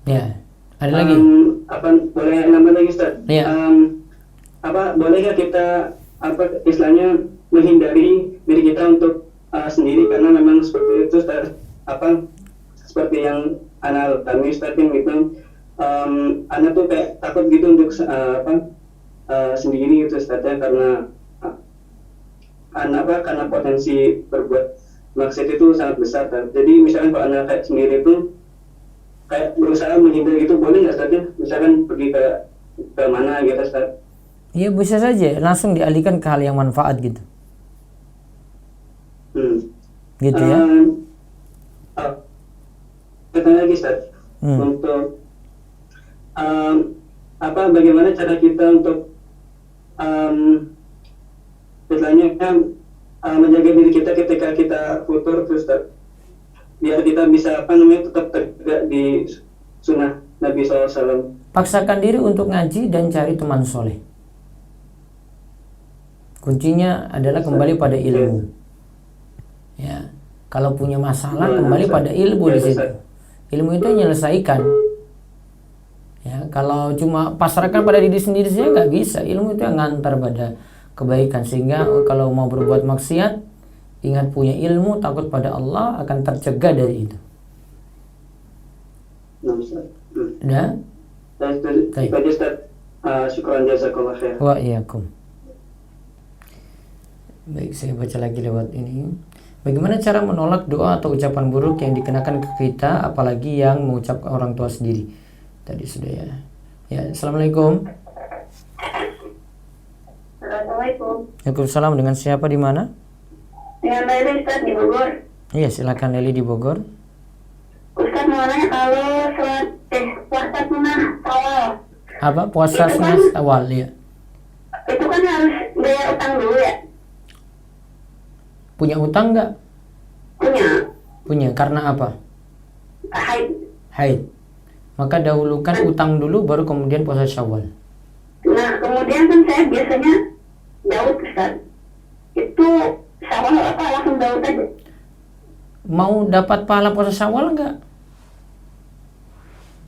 [SPEAKER 1] Ya. Ada lagi?
[SPEAKER 3] Boleh nambah lagi Ustaz?
[SPEAKER 1] Ya.
[SPEAKER 3] Bolehkah kita istilahnya menghindari diri kita untuk sendiri, karena memang seperti itu Ustaz, seperti yang Ana alami Ustaz, yang gitu, Ana tuh kayak takut gitu untuk sendiri gitu Ustaz ya, karena potensi berbuat maksiat itu sangat besar kan. Jadi misalkan kalau Ana kayak sendiri itu kayak berusaha menghindar gitu, boleh nggak Ustaz ya? Misalkan pergi ke mana gitu Ustaz?
[SPEAKER 1] Iya, bisa saja langsung dialihkan ke hal yang manfaat gitu. Gitu ya.
[SPEAKER 3] Pertanyaan lagi Ustaz, untuk bagaimana cara kita untuk istilahnya kan
[SPEAKER 5] menjaga diri kita ketika kita futur terus Ustaz. Biar kita bisa tetap tegak di sunnah Nabi SAW.
[SPEAKER 1] Paksakan diri untuk ngaji dan cari teman soleh. Kuncinya adalah kembali pada ilmu. Ya, kalau punya masalah kembali pada ilmu di situ. Ilmu itu menyelesaikan. Ya, kalau cuma pasrahkan pada diri sendiri saja nggak bisa. Ilmu itu yang ngantar pada kebaikan. Sehingga kalau mau berbuat maksiat, ingat punya ilmu, takut pada Allah, akan tercegah dari itu. Udah?
[SPEAKER 5] Baik Ustaz. Syukran jazakallah khair.
[SPEAKER 1] Wa iyyakum. Baik, saya baca lagi lewat ini. Bagaimana cara menolak doa atau ucapan buruk yang dikenakan ke kita, apalagi yang mengucapkan orang tua sendiri? Tadi sudah ya. Ya, assalamualaikum.
[SPEAKER 3] Assalamualaikum.
[SPEAKER 1] Waalaikumsalam. Dengan siapa di mana?
[SPEAKER 3] Dengan Leli Ustaz di Bogor.
[SPEAKER 1] Iya, silakan Leli di Bogor.
[SPEAKER 3] Ustaz mau nanya kalau puasa sunnah awal
[SPEAKER 1] Apa? Puasa
[SPEAKER 3] Itu
[SPEAKER 1] sunnah
[SPEAKER 3] kan-
[SPEAKER 1] awal ya.
[SPEAKER 3] itu kan harus bayar utang dulu ya?
[SPEAKER 1] Punya utang nggak?
[SPEAKER 3] Punya.
[SPEAKER 1] Punya. Karena apa?
[SPEAKER 3] Haid.
[SPEAKER 1] Haid. Maka dahulukan utang dulu, baru kemudian puasa Syawal.
[SPEAKER 3] Nah kemudian kan saya biasanya Daud Ustaz. Itu Syawal apa langsung Daud aja?
[SPEAKER 1] Mau dapat pahala puasa Syawal nggak?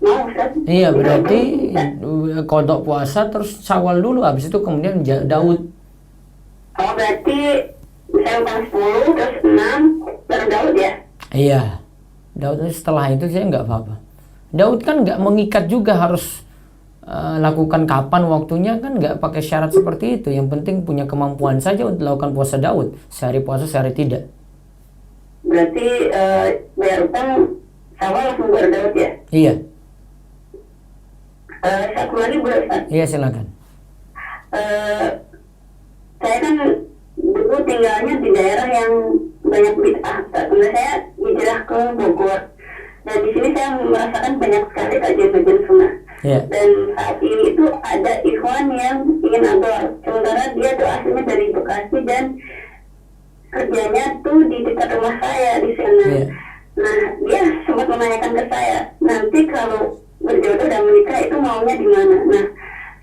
[SPEAKER 3] Mau Ustaz?
[SPEAKER 1] Iya, berarti kodok puasa terus Syawal dulu, habis itu kemudian Daud.
[SPEAKER 3] Oh berarti saya utang 10 terus 6 baru Daud ya?
[SPEAKER 1] Iya, Daud setelah itu saya nggak apa-apa. Daud kan nggak mengikat juga harus lakukan kapan waktunya, kan nggak pakai syarat seperti itu. Yang penting punya kemampuan saja untuk lakukan puasa Daud, sehari puasa sehari tidak.
[SPEAKER 3] Berarti bayar utang Syawal langsung baru Daud ya?
[SPEAKER 1] Iya,
[SPEAKER 3] Satu lagi boleh Ustaz?
[SPEAKER 1] iya silakan.
[SPEAKER 3] Saya kan dulu tinggalnya di daerah yang banyak bid'ah. Karena saya hijrah ke Bogor. Dan di sini saya merasakan banyak sekali kajian-kajian sunnah.
[SPEAKER 1] Iya.
[SPEAKER 3] Dan saat ini itu ada ikhwan yang ingin abor. Sementara dia tuh aslinya dari Bekasi dan kerjanya tuh di dekat rumah saya di sana.
[SPEAKER 1] Iya.
[SPEAKER 3] Nah, dia sempat menanyakan ke saya, nanti kalau berjodoh dan menikah itu maunya di mana? Nah,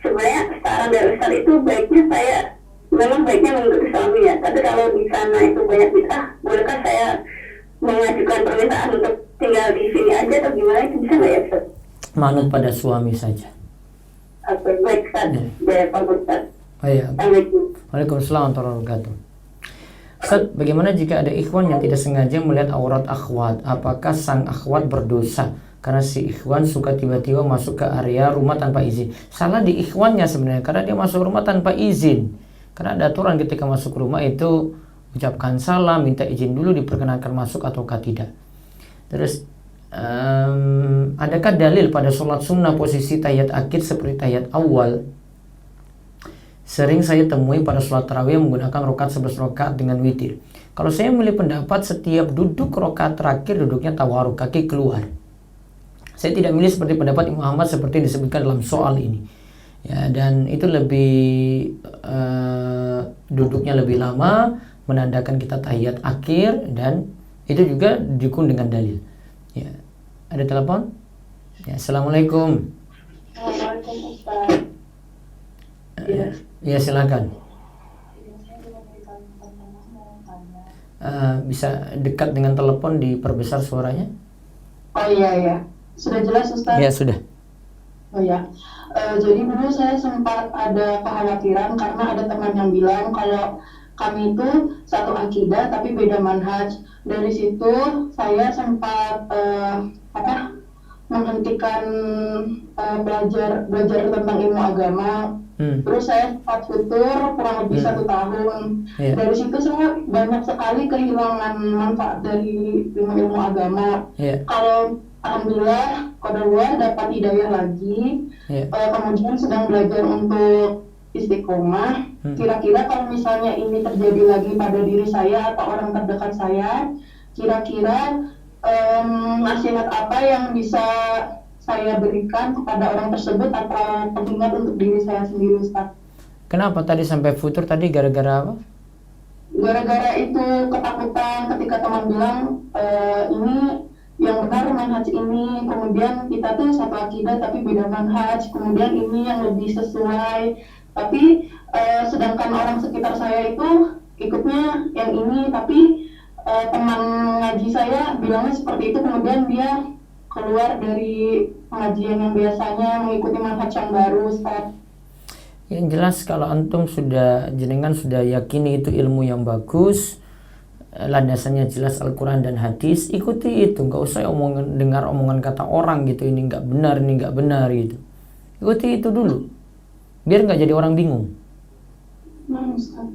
[SPEAKER 3] sebenarnya saran dari Ustaz itu baiknya saya memang baiknya mengikuti suami ya. Tapi kalau di sana itu banyak bid'ah, bolehkah saya mengajukan permintaan untuk tinggal di sini aja atau gimana? Itu bisa nggak ya Ustaz?
[SPEAKER 1] Manut pada suami saja.
[SPEAKER 3] Oke, baik Ustaz. Dari Pak Ustaz.
[SPEAKER 1] Oh iya.
[SPEAKER 3] Assalamualaikum.
[SPEAKER 1] Waalaikumsalam warahmatullahi wabarakatuh. Ustaz, bagaimana jika ada ikhwan yang tidak sengaja melihat aurat akhwat? Apakah sang akhwat berdosa karena si ikhwan suka tiba-tiba masuk ke area rumah tanpa izin? Salah di ikhwannya sebenarnya, karena dia masuk rumah tanpa izin. Karena ada aturan ketika masuk rumah itu ucapkan salam, minta izin dulu diperkenankan masuk ataukah tidak. Terus adakah dalil pada sholat sunnah posisi tahiyat akhir seperti tahiyat awal? Sering saya temui pada sholat tarawih menggunakan rokaat 11 rokaat dengan witir. Kalau saya memilih pendapat setiap duduk rokaat terakhir duduknya tawaruk, kaki keluar. Saya tidak milih seperti pendapat Imam Ahmad seperti yang disebutkan dalam soal ini. Ya, dan itu lebih duduknya lebih lama, menandakan kita tahiyat akhir, dan itu juga didukung dengan dalil. Ya, ada telepon? Ya, assalamualaikum.
[SPEAKER 3] Assalamualaikum Ustaz.
[SPEAKER 1] Ya silakan. Bisa dekat dengan telepon, diperbesar suaranya?
[SPEAKER 6] Oh iya, sudah jelas Ustaz?
[SPEAKER 1] Ya sudah.
[SPEAKER 6] Oh ya, jadi dulu saya sempat ada kekhawatiran karena ada teman yang bilang kalau kami itu satu akidah tapi beda manhaj. Dari situ saya sempat menghentikan belajar tentang ilmu agama. Terus saya sempat futur kurang lebih 1 tahun.
[SPEAKER 1] Yeah.
[SPEAKER 6] Dari situ saya banyak sekali kehilangan manfaat dari ilmu agama.
[SPEAKER 1] Yeah.
[SPEAKER 6] Kalau alhamdulillah qadarullah dapat hidayah lagi.
[SPEAKER 1] Yeah.
[SPEAKER 6] Kemudian sedang belajar untuk istiqomah. Kira-kira kalau misalnya ini terjadi lagi pada diri saya atau orang terdekat saya, kira-kira nasihat apa yang bisa saya berikan kepada orang tersebut atau pengingat untuk diri saya sendiri, Ustaz?
[SPEAKER 1] Kenapa tadi sampai futur tadi gara-gara apa?
[SPEAKER 6] gara-gara itu ketakutan ketika teman bilang ini yang benar manhaj ini, kemudian kita tuh satu akidah tapi beda manhaj, kemudian ini yang lebih sesuai, tapi sedangkan orang sekitar saya itu ikutnya yang ini, tapi teman ngaji saya bilangnya seperti itu, kemudian dia keluar dari pengajian yang biasanya mengikuti manhaj yang baru, Ustaz.
[SPEAKER 1] Yang jelas kalau antum jenengan sudah yakini itu ilmu yang bagus, landasannya jelas Al-Quran dan hadis, ikuti itu, nggak usah dengar omongan kata orang gitu, ini nggak benar, ini nggak benar gitu. Ikuti itu dulu, biar nggak jadi orang bingung.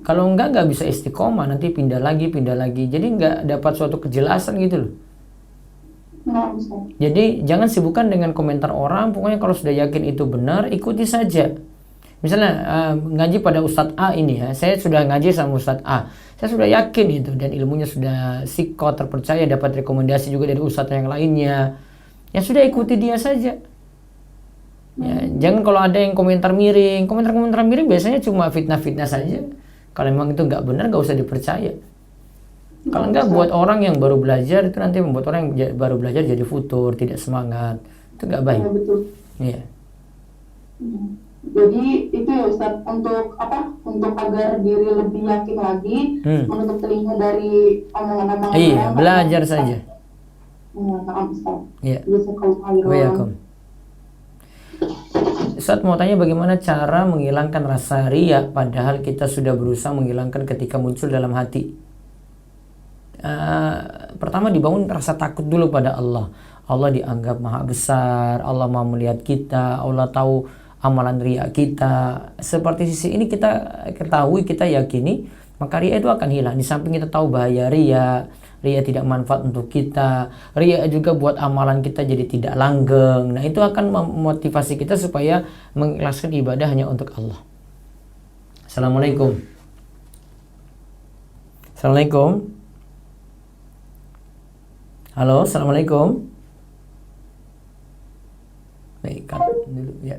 [SPEAKER 1] Kalau nggak bisa istiqomah, nanti pindah lagi, jadi nggak dapat suatu kejelasan gitu loh. Jadi jangan sibukkan dengan komentar orang, pokoknya kalau sudah yakin itu benar, ikuti saja. Misalnya ngaji pada Ustadz A ini ya, saya sudah ngaji sama Ustadz A, saya sudah yakin itu dan ilmunya sudah siko, terpercaya, dapat rekomendasi juga dari Ustadz yang lainnya, ya sudah ikuti dia saja. Ya, jangan kalau ada yang komentar miring biasanya cuma fitnah-fitnah saja. Kalau memang itu nggak benar, nggak usah dipercaya. Kalau nggak, buat orang yang baru belajar itu nanti membuat orang yang baru belajar jadi futur, tidak semangat, itu nggak baik.
[SPEAKER 6] Ya, betul.
[SPEAKER 1] Iya.
[SPEAKER 6] Jadi itu ya Ustaz, untuk agar diri lebih yakin lagi, menutup telinga dari omongan-omongan orang.
[SPEAKER 1] Iya, belajar saja.
[SPEAKER 6] Iya.
[SPEAKER 1] Ustaz mau tanya bagaimana cara menghilangkan rasa riya padahal kita sudah berusaha menghilangkan ketika muncul dalam hati. Pertama dibangun rasa takut dulu pada Allah. Allah dianggap maha besar, Allah maha melihat kita, Allah tahu amalan riya kita. Seperti sisi ini kita ketahui, kita yakini, maka riya itu akan hilang. Di samping kita tahu bahaya riya tidak manfaat untuk kita, riya juga buat amalan kita jadi tidak langgeng. Nah itu akan memotivasi kita supaya mengikhlaskan ibadah hanya untuk Allah. Assalamualaikum. Assalamualaikum. Halo, assalamualaikum. Baik, kan dulu ya.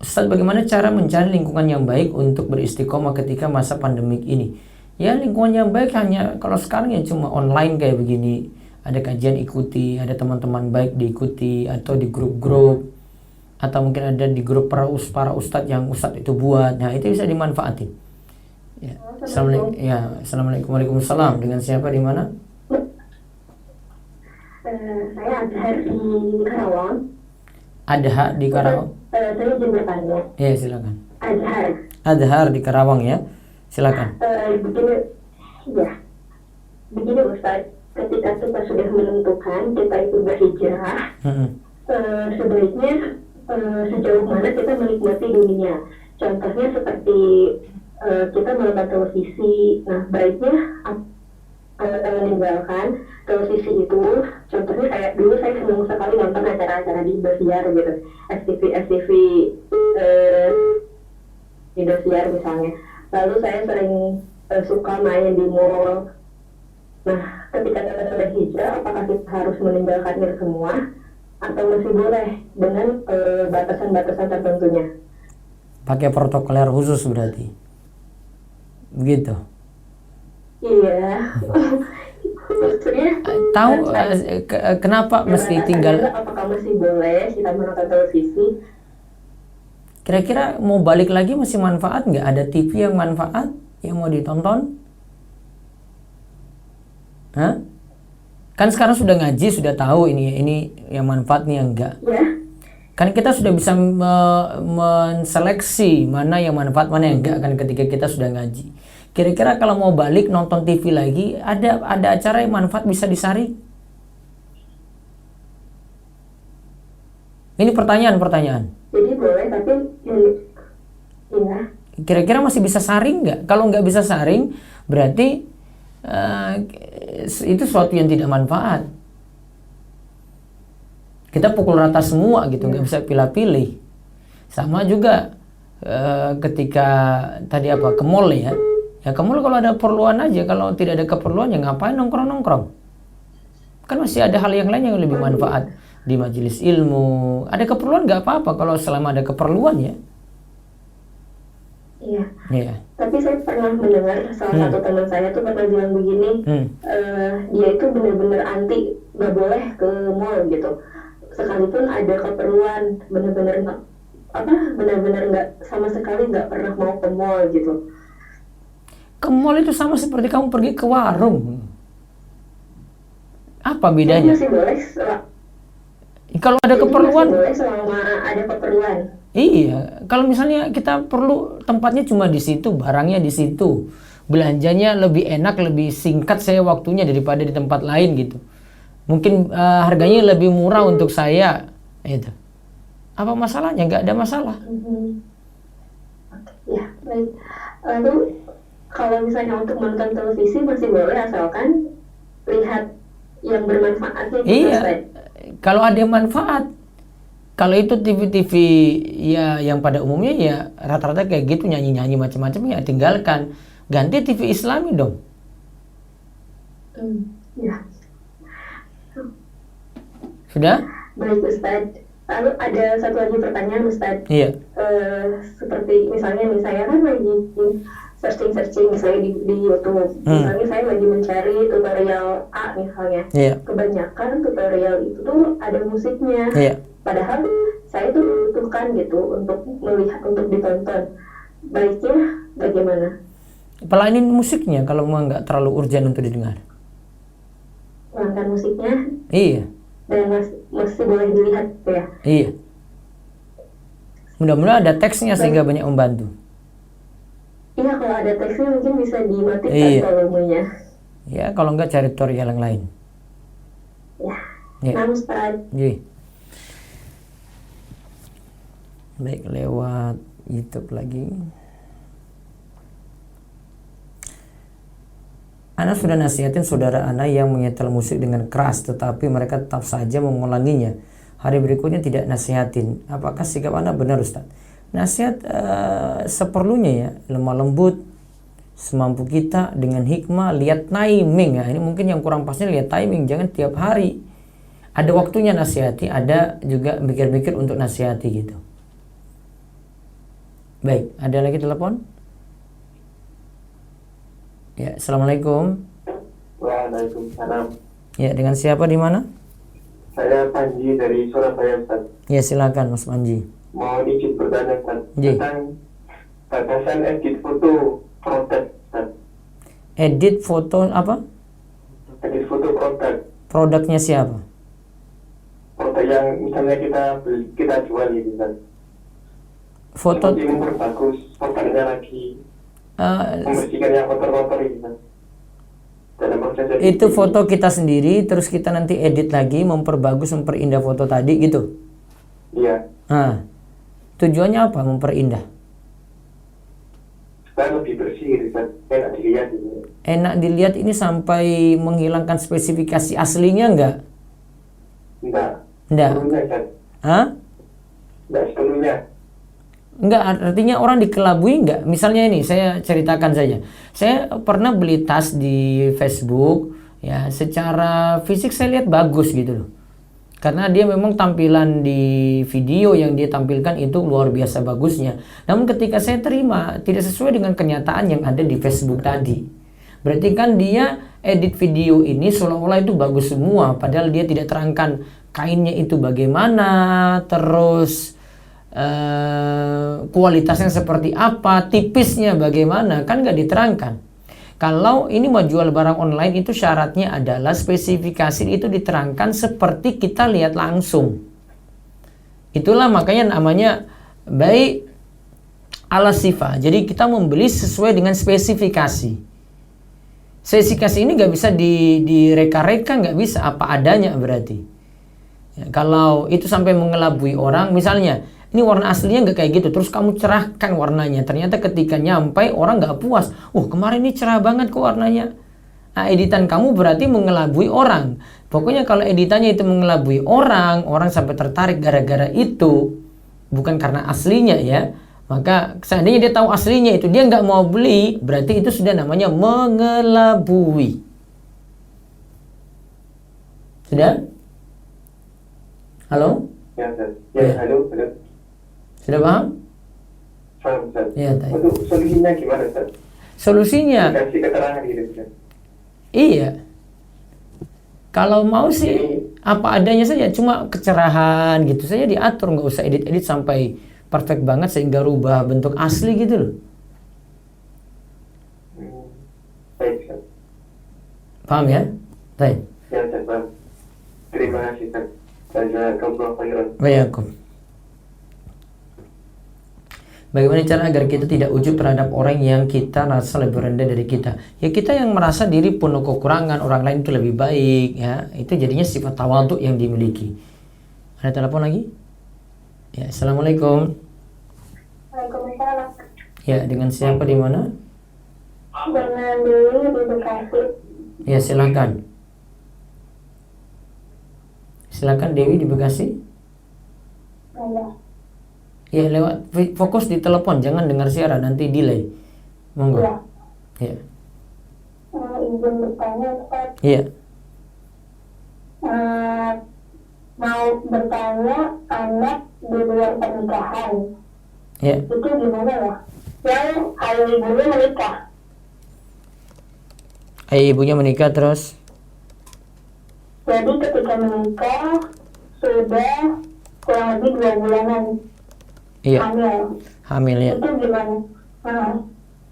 [SPEAKER 1] Ustaz, bagaimana cara mencari lingkungan yang baik untuk beristiqomah ketika masa pandemik ini? Ya, lingkungan yang baik hanya kalau sekarang ya cuma online kayak begini. Ada kajian ikuti, ada teman-teman baik diikuti, atau di grup-grup, atau mungkin ada di grup para ustadz yang ustadz itu buat. Nah, itu bisa dimanfaatin. Ya. Assalamualaikum. Ya, assalamualaikum. Waalaikumsalam. Dengan siapa, di mana?
[SPEAKER 3] Saya Adhar di Karawang.
[SPEAKER 1] Adhar di Karawang.
[SPEAKER 3] Saya izin bertanya.
[SPEAKER 1] Ya, silakan.
[SPEAKER 3] Adhar
[SPEAKER 1] di Karawang ya. Silakan.
[SPEAKER 3] Begini Ustaz, ketika kita sudah menentukan kita itu berhijrah, sebaiknya sejauh mana kita menikmati dunia. Contohnya seperti kita menonton televisi. Nah, baiknya kita meninggalkan televisi itu. Contohnya kayak dulu saya senang sekali nonton acara-acara di Indosiar gitu, FTV Indosiar misalnya. Lalu saya sering suka main di mall. Nah, ketika kita sudah hijrah, apakah kita harus meninggalkan itu semua atau masih boleh dengan batasan-batasan tertentunya?
[SPEAKER 1] Pakai protokoler khusus berarti. Begitu.
[SPEAKER 3] Iya. Maksudnya
[SPEAKER 1] tahu kenapa mesti tinggal?
[SPEAKER 3] Apakah masih boleh kita menonton televisi?
[SPEAKER 1] Kira-kira mau balik lagi masih manfaat nggak? Ada TV yang manfaat yang mau ditonton? Hah? Kan sekarang sudah ngaji, sudah tahu ini yang manfaat nih yang enggak.
[SPEAKER 3] Ya.
[SPEAKER 1] Kan kita sudah bisa menseleksi mana yang manfaat, mana yang enggak kan ketika kita sudah ngaji. Kira-kira kalau mau balik nonton TV lagi, ada acara yang manfaat bisa disaring? Ini pertanyaan.
[SPEAKER 3] Jadi boleh, tapi ya.
[SPEAKER 1] Kira-kira masih bisa saring nggak? Kalau nggak bisa saring, berarti itu sesuatu yang tidak manfaat. Kita pukul rata semua gitu, nggak bisa pilih-pilih. Sama juga ketika tadi ke mall ya. Ya ke mall kalau ada keperluan aja, kalau tidak ada keperluan ya ngapain nongkrong-nongkrong. Kan masih ada hal yang lain yang lebih manfaat. Di majelis ilmu, ada keperluan nggak apa-apa kalau selama ada keperluan ya.
[SPEAKER 3] Iya.
[SPEAKER 1] Iya.
[SPEAKER 3] Tapi saya pernah mendengar salah satu teman saya tuh pernah bilang begini, dia itu benar-benar anti, nggak boleh ke mall gitu. Sekalipun ada keperluan, benar-benar nggak sama sekali nggak pernah mau ke mall gitu.
[SPEAKER 1] Ke mall itu sama seperti kamu pergi ke warung. Apa
[SPEAKER 3] Saya
[SPEAKER 1] bedanya?
[SPEAKER 3] masih boleh
[SPEAKER 1] Kalau ada keperluan,
[SPEAKER 3] masih boleh selama ada keperluan.
[SPEAKER 1] iya. Kalau misalnya kita perlu tempatnya cuma di situ, barangnya di situ, belanjanya lebih enak, lebih singkat saya waktunya daripada di tempat lain gitu. Mungkin harganya lebih murah untuk saya, itu. Apa masalahnya? Nggak ada masalah.
[SPEAKER 3] Ya, baik. Lalu kalau misalnya untuk menonton televisi masih boleh asalkan lihat yang bermanfaatnya gitu,
[SPEAKER 1] Iya.
[SPEAKER 3] Ustaz.
[SPEAKER 1] Kalau ada manfaat. Kalau itu TV-TV ya yang pada umumnya ya rata-rata kayak gitu, nyanyi-nyanyi macam-macam, ya tinggalkan. Ganti TV Islami dong.
[SPEAKER 3] Ya,
[SPEAKER 1] Sudah?
[SPEAKER 3] baik Ustaz. Lalu ada satu lagi pertanyaan Ustaz.
[SPEAKER 1] Iya.
[SPEAKER 3] Seperti misalnya nih saya kan lagi searching misalnya di YouTube. Misalnya saya lagi mencari tutorial A misalnya.
[SPEAKER 1] Iya.
[SPEAKER 3] Kebanyakan tutorial itu tuh ada musiknya.
[SPEAKER 1] Iya.
[SPEAKER 3] Padahal saya tuh butuhkan gitu untuk melihat, untuk ditonton. Baiknya bagaimana?
[SPEAKER 1] Pelanin musiknya kalau memang nggak terlalu urgent untuk didengar.
[SPEAKER 3] Pelankan musiknya
[SPEAKER 1] Iya.
[SPEAKER 3] dan masih boleh dilihat gitu ya.
[SPEAKER 1] Iya. Mudah-mudahan ada teksnya sehingga banyak membantu.
[SPEAKER 3] Iya, kalau ada teksnya mungkin bisa dimatikan
[SPEAKER 1] Iya.
[SPEAKER 3] volumenya.
[SPEAKER 1] Ya, kalau nggak cari tutorial yang lain.
[SPEAKER 3] Ya.
[SPEAKER 1] Iya.
[SPEAKER 3] Nah, Ustaz.
[SPEAKER 1] Iya. Baik, lewat YouTube lagi. Ana sudah nasihatin saudara Ana yang menyetel musik dengan keras, tetapi mereka tetap saja mengulanginya. Hari berikutnya tidak nasihatin. Apakah sikap Ana benar, Ustaz? Nasihat seperlunya ya, lemah lembut, semampu kita dengan hikmah, lihat timing ya. Ini mungkin yang kurang pasnya lihat timing, jangan tiap hari. Ada waktunya nasihati, ada juga mikir-mikir untuk nasihati gitu. Baik, ada lagi telepon? Ya, assalamualaikum.
[SPEAKER 2] Waalaikumsalam.
[SPEAKER 1] Ya, dengan siapa di mana?
[SPEAKER 2] Saya Panji dari Surabaya, Ustaz.
[SPEAKER 1] Ya, silakan Mas Manji.
[SPEAKER 2] Mau izin bertanya, Ustaz,
[SPEAKER 1] Ji.
[SPEAKER 2] tentang batasan edit foto produk, Ustaz.
[SPEAKER 1] Edit foto apa?
[SPEAKER 2] Edit foto produk.
[SPEAKER 1] Produknya siapa?
[SPEAKER 2] Produk yang misalnya kita beli, kita jual gitu, Ustaz.
[SPEAKER 1] Foto
[SPEAKER 2] Seperti memperbagus fotonya lagi, membersihkan yang kotor-kotor gitu, Ustaz. Dalam proses editing.
[SPEAKER 1] itu foto kita sendiri, terus kita nanti edit lagi, memperbagus, memperindah foto tadi gitu.
[SPEAKER 2] Iya.
[SPEAKER 1] Nah, tujuannya apa memperindah?
[SPEAKER 2] Supaya lebih bersih gitu, Ustaz. Enak dilihat gitu.
[SPEAKER 1] Enak dilihat ini sampai menghilangkan spesifikasi aslinya enggak?
[SPEAKER 2] Enggak.
[SPEAKER 1] Enggak.
[SPEAKER 2] Sepenuhnya, Ustaz.
[SPEAKER 1] Hah?
[SPEAKER 2] Enggak sepenuhnya.
[SPEAKER 1] Enggak, artinya orang dikelabui enggak? Misalnya ini, saya ceritakan saja. Saya pernah beli tas di Facebook, ya secara fisik saya lihat bagus gitu loh. Karena dia memang tampilan di video yang dia tampilkan itu luar biasa bagusnya. Namun ketika saya terima, tidak sesuai dengan kenyataan yang ada di Facebook tadi. Berarti kan dia edit video ini seolah-olah itu bagus semua, padahal dia tidak terangkan kainnya itu bagaimana, terus kualitasnya seperti apa, tipisnya bagaimana, kan nggak diterangkan. Kalau ini mau jual barang online itu syaratnya adalah spesifikasi itu diterangkan seperti kita lihat langsung. Itulah makanya namanya baik ala sifat. Jadi kita membeli sesuai dengan spesifikasi. Spesifikasi ini nggak bisa direka-reka, nggak bisa, apa adanya berarti. Ya, kalau itu sampai mengelabui orang, misalnya ini warna aslinya nggak kayak gitu, terus kamu cerahkan warnanya, ternyata ketika nyampe orang nggak puas. Kemarin ini cerah banget kok warnanya. Nah, editan kamu berarti mengelabui orang. Pokoknya kalau editannya itu mengelabui orang, orang sampai tertarik gara-gara itu, bukan karena aslinya ya. Maka seandainya dia tahu aslinya itu dia nggak mau beli, berarti itu sudah namanya mengelabui. Sudah? Halo?
[SPEAKER 2] Ya, Ustaz. Ya, halo.
[SPEAKER 1] Sudah paham?
[SPEAKER 2] Paham, Ustaz.
[SPEAKER 1] Ya, Tay.
[SPEAKER 2] Untuk solusinya gimana, Ustaz?
[SPEAKER 1] Solusinya,
[SPEAKER 2] Kasih keterangan gitu, Ustaz.
[SPEAKER 1] iya. Kalau mau sih apa adanya saja, cuma kecerahan gitu saja diatur, nggak usah edit-edit sampai perfect banget sehingga rubah bentuk asli gitu loh.
[SPEAKER 2] Baik, Ustaz.
[SPEAKER 1] Paham ya? Baik.
[SPEAKER 2] Ya, Ustaz, paham. Terima kasih, Ustaz. Jazakallahu khairan.
[SPEAKER 1] Bayakum. Bagaimana cara agar kita tidak ujub terhadap orang yang kita rasa lebih rendah dari kita? Ya kita yang merasa diri penuh kekurangan, orang lain itu lebih baik, ya itu jadinya sifat tawadhu yang dimiliki. Ada telepon lagi? Ya, assalamualaikum.
[SPEAKER 3] Waalaikumsalam.
[SPEAKER 1] Ya, dengan siapa di mana?
[SPEAKER 3] Dengan Dewi di Bekasi.
[SPEAKER 1] Ya, silakan. Silakan Dewi di Bekasi.
[SPEAKER 3] Ada.
[SPEAKER 1] Ya, lewat fokus di telepon, jangan dengar siaran nanti delay. Monggo.
[SPEAKER 3] Ya.
[SPEAKER 1] Ya.
[SPEAKER 3] Izin bertanya, Ustaz.
[SPEAKER 1] Iya.
[SPEAKER 3] Mau bertanya anak di luar pernikahan.
[SPEAKER 1] Ya.
[SPEAKER 3] Itu gimana ya? Yang ayah ibunya menikah.
[SPEAKER 1] Ayah ibunya menikah terus.
[SPEAKER 3] Jadi ketika menikah sudah kurang lebih 2 bulanan
[SPEAKER 1] Iya.
[SPEAKER 3] hamil.
[SPEAKER 1] Hamil ya.
[SPEAKER 3] Itu gimana?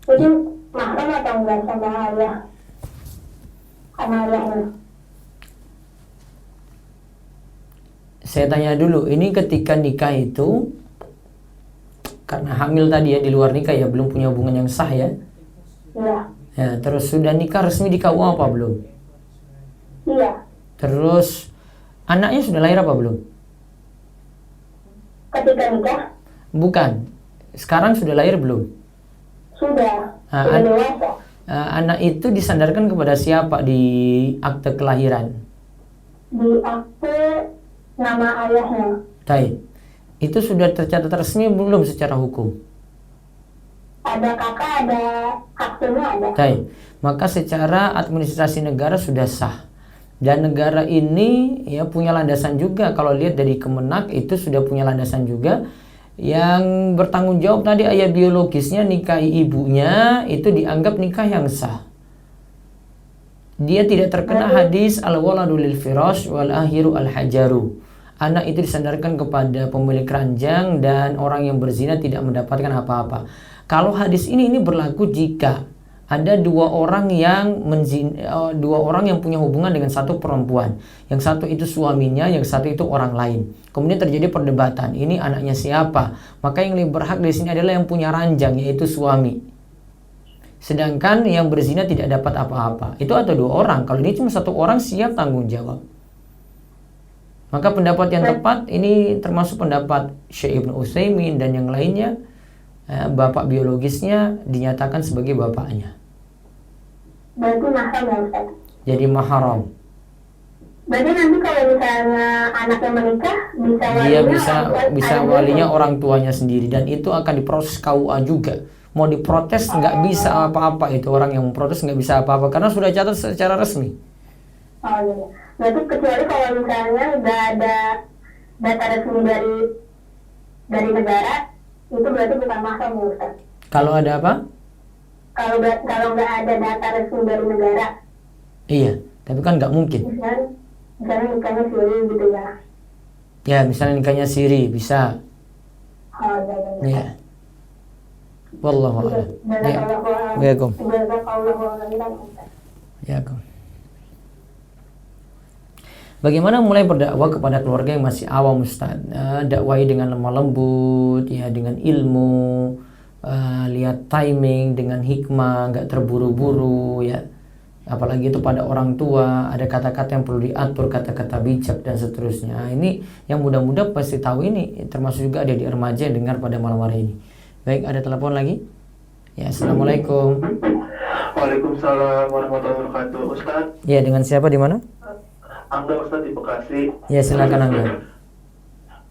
[SPEAKER 3] Itu mahram atau enggak sama ayah? Sama ayahnya?
[SPEAKER 1] Saya tanya dulu, ini ketika nikah itu karena hamil tadi ya, di luar nikah ya, belum punya hubungan yang sah ya.
[SPEAKER 3] Iya.
[SPEAKER 1] Ya, terus sudah nikah resmi di KUA apa belum?
[SPEAKER 3] Iya.
[SPEAKER 1] Terus anaknya sudah lahir apa belum?
[SPEAKER 3] Ketika nikah
[SPEAKER 1] Bukan. Sekarang sudah lahir belum?
[SPEAKER 3] sudah.
[SPEAKER 1] Ah,
[SPEAKER 3] Sudah dewasa.
[SPEAKER 1] Anak itu disandarkan kepada siapa di akte kelahiran?
[SPEAKER 3] Di akte nama ayahnya.
[SPEAKER 1] Baik. Itu sudah tercatat resmi belum secara hukum?
[SPEAKER 3] Ada kakak, ada aktenya ada.
[SPEAKER 1] Baik. Maka secara administrasi negara sudah sah. Dan negara ini ya punya landasan juga, kalau lihat dari Kemenak itu sudah punya landasan juga yang bertanggung jawab tadi ayah biologisnya nikahi ibunya itu dianggap nikah yang sah. Dia tidak terkena hadis al-waladu lil firash wal akhiru al hajaru. Anak itu disandarkan kepada pemilik ranjang dan orang yang berzina tidak mendapatkan apa-apa. Kalau hadis ini berlaku jika ada dua orang yang punya hubungan dengan satu perempuan. Yang satu itu suaminya, yang satu itu orang lain. Kemudian terjadi perdebatan, ini anaknya siapa? Maka yang lebih berhak di sini adalah yang punya ranjang, yaitu suami. Sedangkan yang berzina tidak dapat apa-apa. Itu ada dua orang. Kalau ini cuma satu orang, siap tanggung jawab. Maka pendapat yang tepat ini termasuk pendapat Syekh Ibnu Utsaimin dan yang lainnya. Bapak biologisnya dinyatakan sebagai bapaknya.
[SPEAKER 3] Berarti mahram ya Ustaz?
[SPEAKER 1] Jadi mahram.
[SPEAKER 3] Berarti nanti kalau misalnya anaknya menikah bisa
[SPEAKER 1] Dia
[SPEAKER 3] walinya
[SPEAKER 1] bisa walinya orang tuanya sendiri dan itu akan diproses KUA juga. Mau diprotes nggak bisa apa-apa, itu orang yang memprotes nggak bisa apa-apa karena sudah catat secara resmi.
[SPEAKER 3] Oh iya. Berarti kecuali kalau misalnya nggak ada data resmi dari negara, itu berarti bukan mahram ya Ustaz?
[SPEAKER 1] Kalau ada apa?
[SPEAKER 3] Kalau nggak ada data resmi dari negara,
[SPEAKER 1] Iya, tapi kan nggak mungkin.
[SPEAKER 3] misalnya nikahnya siri gitu ya.
[SPEAKER 1] Ya, misalnya nikahnya siri bisa.
[SPEAKER 3] Oh iya.
[SPEAKER 1] Iya. Wallahu a'lam. Ya. Waalaikum. Ya, bagaimana mulai berdakwah kepada keluarga yang masih awam Ustaz? Dakwai dengan lemah lembut, ya dengan ilmu, lihat timing dengan hikmah, nggak terburu-buru, ya. Apalagi itu pada orang tua, ada kata-kata yang perlu diatur, kata-kata bijak dan seterusnya. Nah, ini yang muda-muda pasti tahu ini, termasuk juga ada di remaja yang dengar pada malam hari ini. Baik, ada telepon lagi? Ya, assalamualaikum.
[SPEAKER 2] Waalaikumsalam warahmatullahi wabarakatuh. Ustaz,
[SPEAKER 1] Ya, dengan siapa di mana?
[SPEAKER 2] Angga Ustaz di Bekasi.
[SPEAKER 1] Ya, silakan Angga.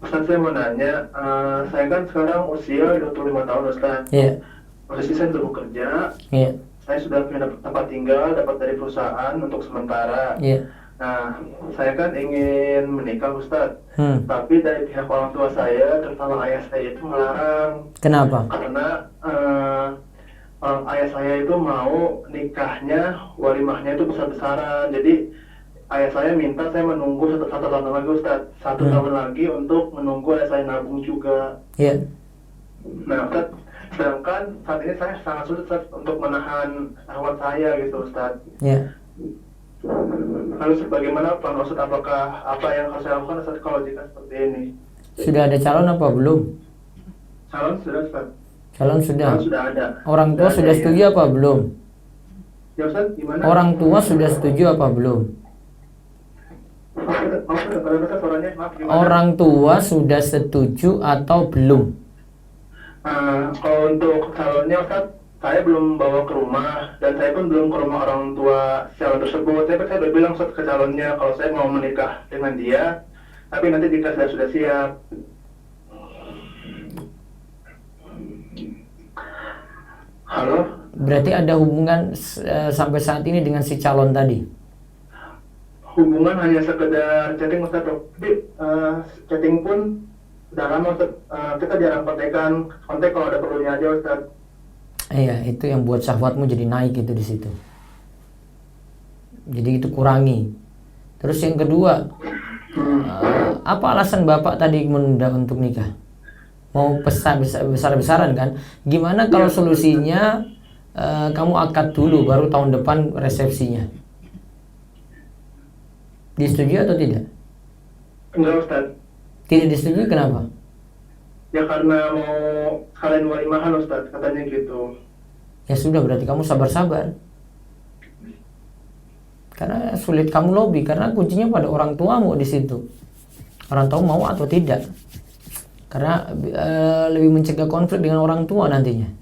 [SPEAKER 2] Ustaz, saya mau nanya, saya kan sekarang usia 25 tahun Ustaz.
[SPEAKER 1] Ya,
[SPEAKER 2] Posisi saya sudah bekerja,
[SPEAKER 1] ya,
[SPEAKER 2] saya sudah punya tempat tinggal, dapat dari perusahaan untuk sementara.
[SPEAKER 1] ya.
[SPEAKER 2] Nah, saya kan ingin menikah Ustaz, tapi dari pihak orang tua saya, terutama ayah saya itu melarang.
[SPEAKER 1] Kenapa?
[SPEAKER 2] Karena
[SPEAKER 7] ayah saya itu mau nikahnya, walimahnya itu besar-besaran. Jadi ayah saya minta saya menunggu satu tahun lagi Ustadz, satu tahun lagi untuk menunggu ayah saya nabung juga.
[SPEAKER 1] Iya.
[SPEAKER 7] Nah Ustadz, sedangkan saat ini saya sangat sulit Ustadz untuk menahan syahwat saya gitu Ustadz.
[SPEAKER 1] Iya.
[SPEAKER 7] Lalu bagaimana plan Ustadz, apakah apa yang harus saya lakukan Ustadz kalau jika seperti ini?
[SPEAKER 1] Sudah ada calon apa belum?
[SPEAKER 7] Calon sudah Ustadz.
[SPEAKER 1] Calon sudah.
[SPEAKER 7] Calon sudah ada.
[SPEAKER 1] Orang tua
[SPEAKER 7] Sudah
[SPEAKER 1] sudah
[SPEAKER 7] ada,
[SPEAKER 1] setuju
[SPEAKER 7] ya.
[SPEAKER 1] apa belum?
[SPEAKER 7] Ya Ustadz, gimana?
[SPEAKER 1] Orang tua sudah setuju apa belum?
[SPEAKER 7] Maaf, suaranya, maaf, gimana?
[SPEAKER 1] Orang tua sudah setuju atau belum?
[SPEAKER 7] Kalau untuk calonnya Ustadz, saya belum bawa ke rumah dan saya pun belum ke rumah orang tua calon tersebut. Saya udah bilang Ustadz ke calonnya kalau saya mau menikah dengan dia, tapi nanti jika saya sudah siap. Halo?
[SPEAKER 1] Berarti ada hubungan sampai saat ini dengan si calon tadi?
[SPEAKER 7] Hubungan hanya sekedar chatting Ustadz, tapi chatting pun udah lama Ustadz. Kita jarang kontak kalau ada perlunya aja Ustadz.
[SPEAKER 1] Iya, itu yang buat syahwatmu jadi naik itu di situ. Jadi itu kurangi. Terus yang kedua, apa alasan bapak tadi menunda untuk nikah? Mau besar-besaran kan? Gimana kalau solusinya kamu akad dulu baru tahun depan resepsinya? Disetujui atau tidak?
[SPEAKER 7] Enggak Ustadz.
[SPEAKER 1] Tidak disetujui kenapa?
[SPEAKER 7] Ya karena mau kalian walimahan Ustadz, katanya gitu.
[SPEAKER 1] Ya sudah, berarti kamu sabar-sabar. Karena sulit kamu lobby, karena kuncinya pada orang tuamu di situ. Orang tua mau atau tidak. Karena lebih mencegah konflik dengan orang tua nantinya.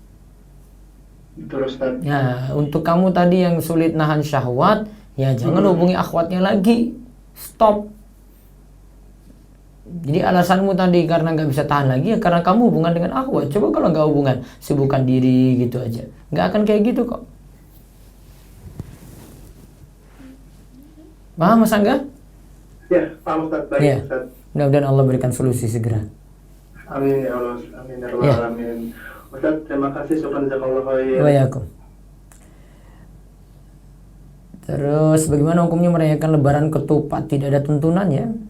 [SPEAKER 7] Betul Ustadz.
[SPEAKER 1] Ya, untuk kamu tadi yang sulit nahan syahwat, ya jangan hubungi akhwatnya lagi. Stop. Jadi alasanmu tadi karena nggak bisa tahan lagi ya karena kamu hubungan dengan akhwat. Coba kalau nggak hubungan, sibukkan diri gitu aja. Nggak akan kayak gitu kok. Paham Mas Angga?
[SPEAKER 7] Ya, paham Ustadz. Baik
[SPEAKER 1] Ya.
[SPEAKER 7] Ustadz.
[SPEAKER 1] Mudah-mudahan Allah berikan solusi segera.
[SPEAKER 7] Amin ya Allah. Amin ya Allah.
[SPEAKER 1] Ya.
[SPEAKER 7] Amin. Ustadz, terima kasih. Syukran jazakallahu khair.
[SPEAKER 1] Waalaikumsalam. Terus bagaimana hukumnya merayakan Lebaran Ketupat? Tidak ada tuntunannya.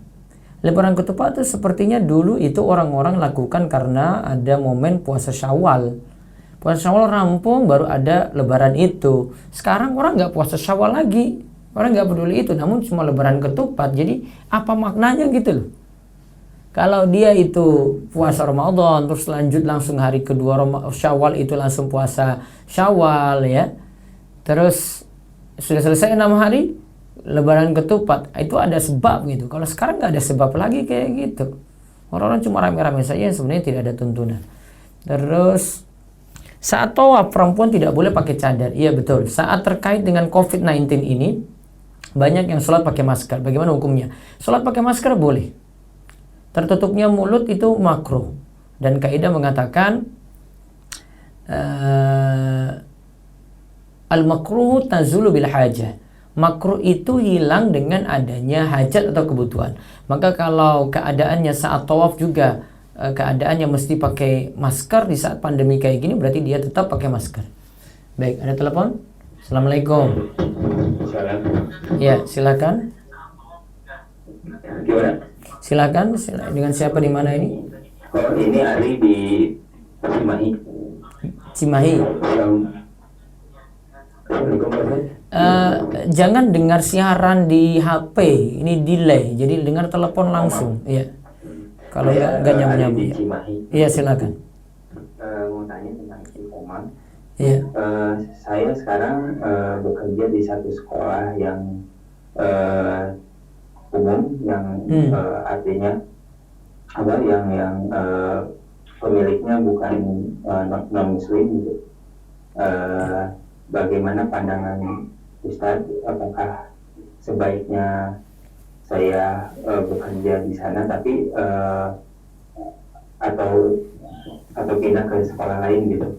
[SPEAKER 1] Lebaran Ketupat itu sepertinya dulu itu orang-orang lakukan karena ada momen puasa Syawal. Puasa Syawal rampung baru ada Lebaran itu. Sekarang orang nggak puasa Syawal lagi. Orang nggak peduli itu, namun cuma Lebaran Ketupat. Jadi apa maknanya gitu loh? Kalau dia itu puasa Ramadan terus lanjut langsung hari kedua Syawal itu langsung puasa Syawal ya. Terus sudah selesai 6 hari Lebaran Ketupat, itu ada sebab gitu. Kalau sekarang nggak ada sebab lagi kayak gitu. Orang-orang cuma rame-rame saja yang sebenarnya tidak ada tuntunan. Terus saat tawaf perempuan tidak boleh pakai cadar. Iya betul. Saat terkait dengan COVID-19 ini banyak yang sholat pakai masker. Bagaimana hukumnya? Sholat pakai masker boleh. Tertutupnya mulut itu makruh. Dan kaidah mengatakan al-makruh tazulu bil hajah. Makruh itu hilang dengan adanya hajat atau kebutuhan. Maka kalau keadaannya saat tawaf juga keadaannya mesti pakai masker di saat pandemi kayak gini, berarti dia tetap pakai masker. Baik, ada telepon? Assalamualaikum. Ya, silakan.
[SPEAKER 8] Gimana?
[SPEAKER 1] Silakan. Dengan siapa di mana ini?
[SPEAKER 8] Oh, ini Ari di Cimahi.
[SPEAKER 1] Cimahi.
[SPEAKER 8] Assalamualaikum.
[SPEAKER 1] Jangan dengar siaran di HP, ini delay. Jadi dengar telepon langsung. Iya. Kalau nggak nyambung-nyambung. Iya, silakan.
[SPEAKER 8] Mau tanya tentang istiqomah.
[SPEAKER 1] Iya.
[SPEAKER 8] Saya sekarang bekerja di satu sekolah yang umum, yang artinya apa? Yang pemiliknya bukan non Muslim gitu. Bagaimana pandangan Ustadz, apakah sebaiknya saya bekerja di sana tapi atau pindah ke sekolah lain gitu.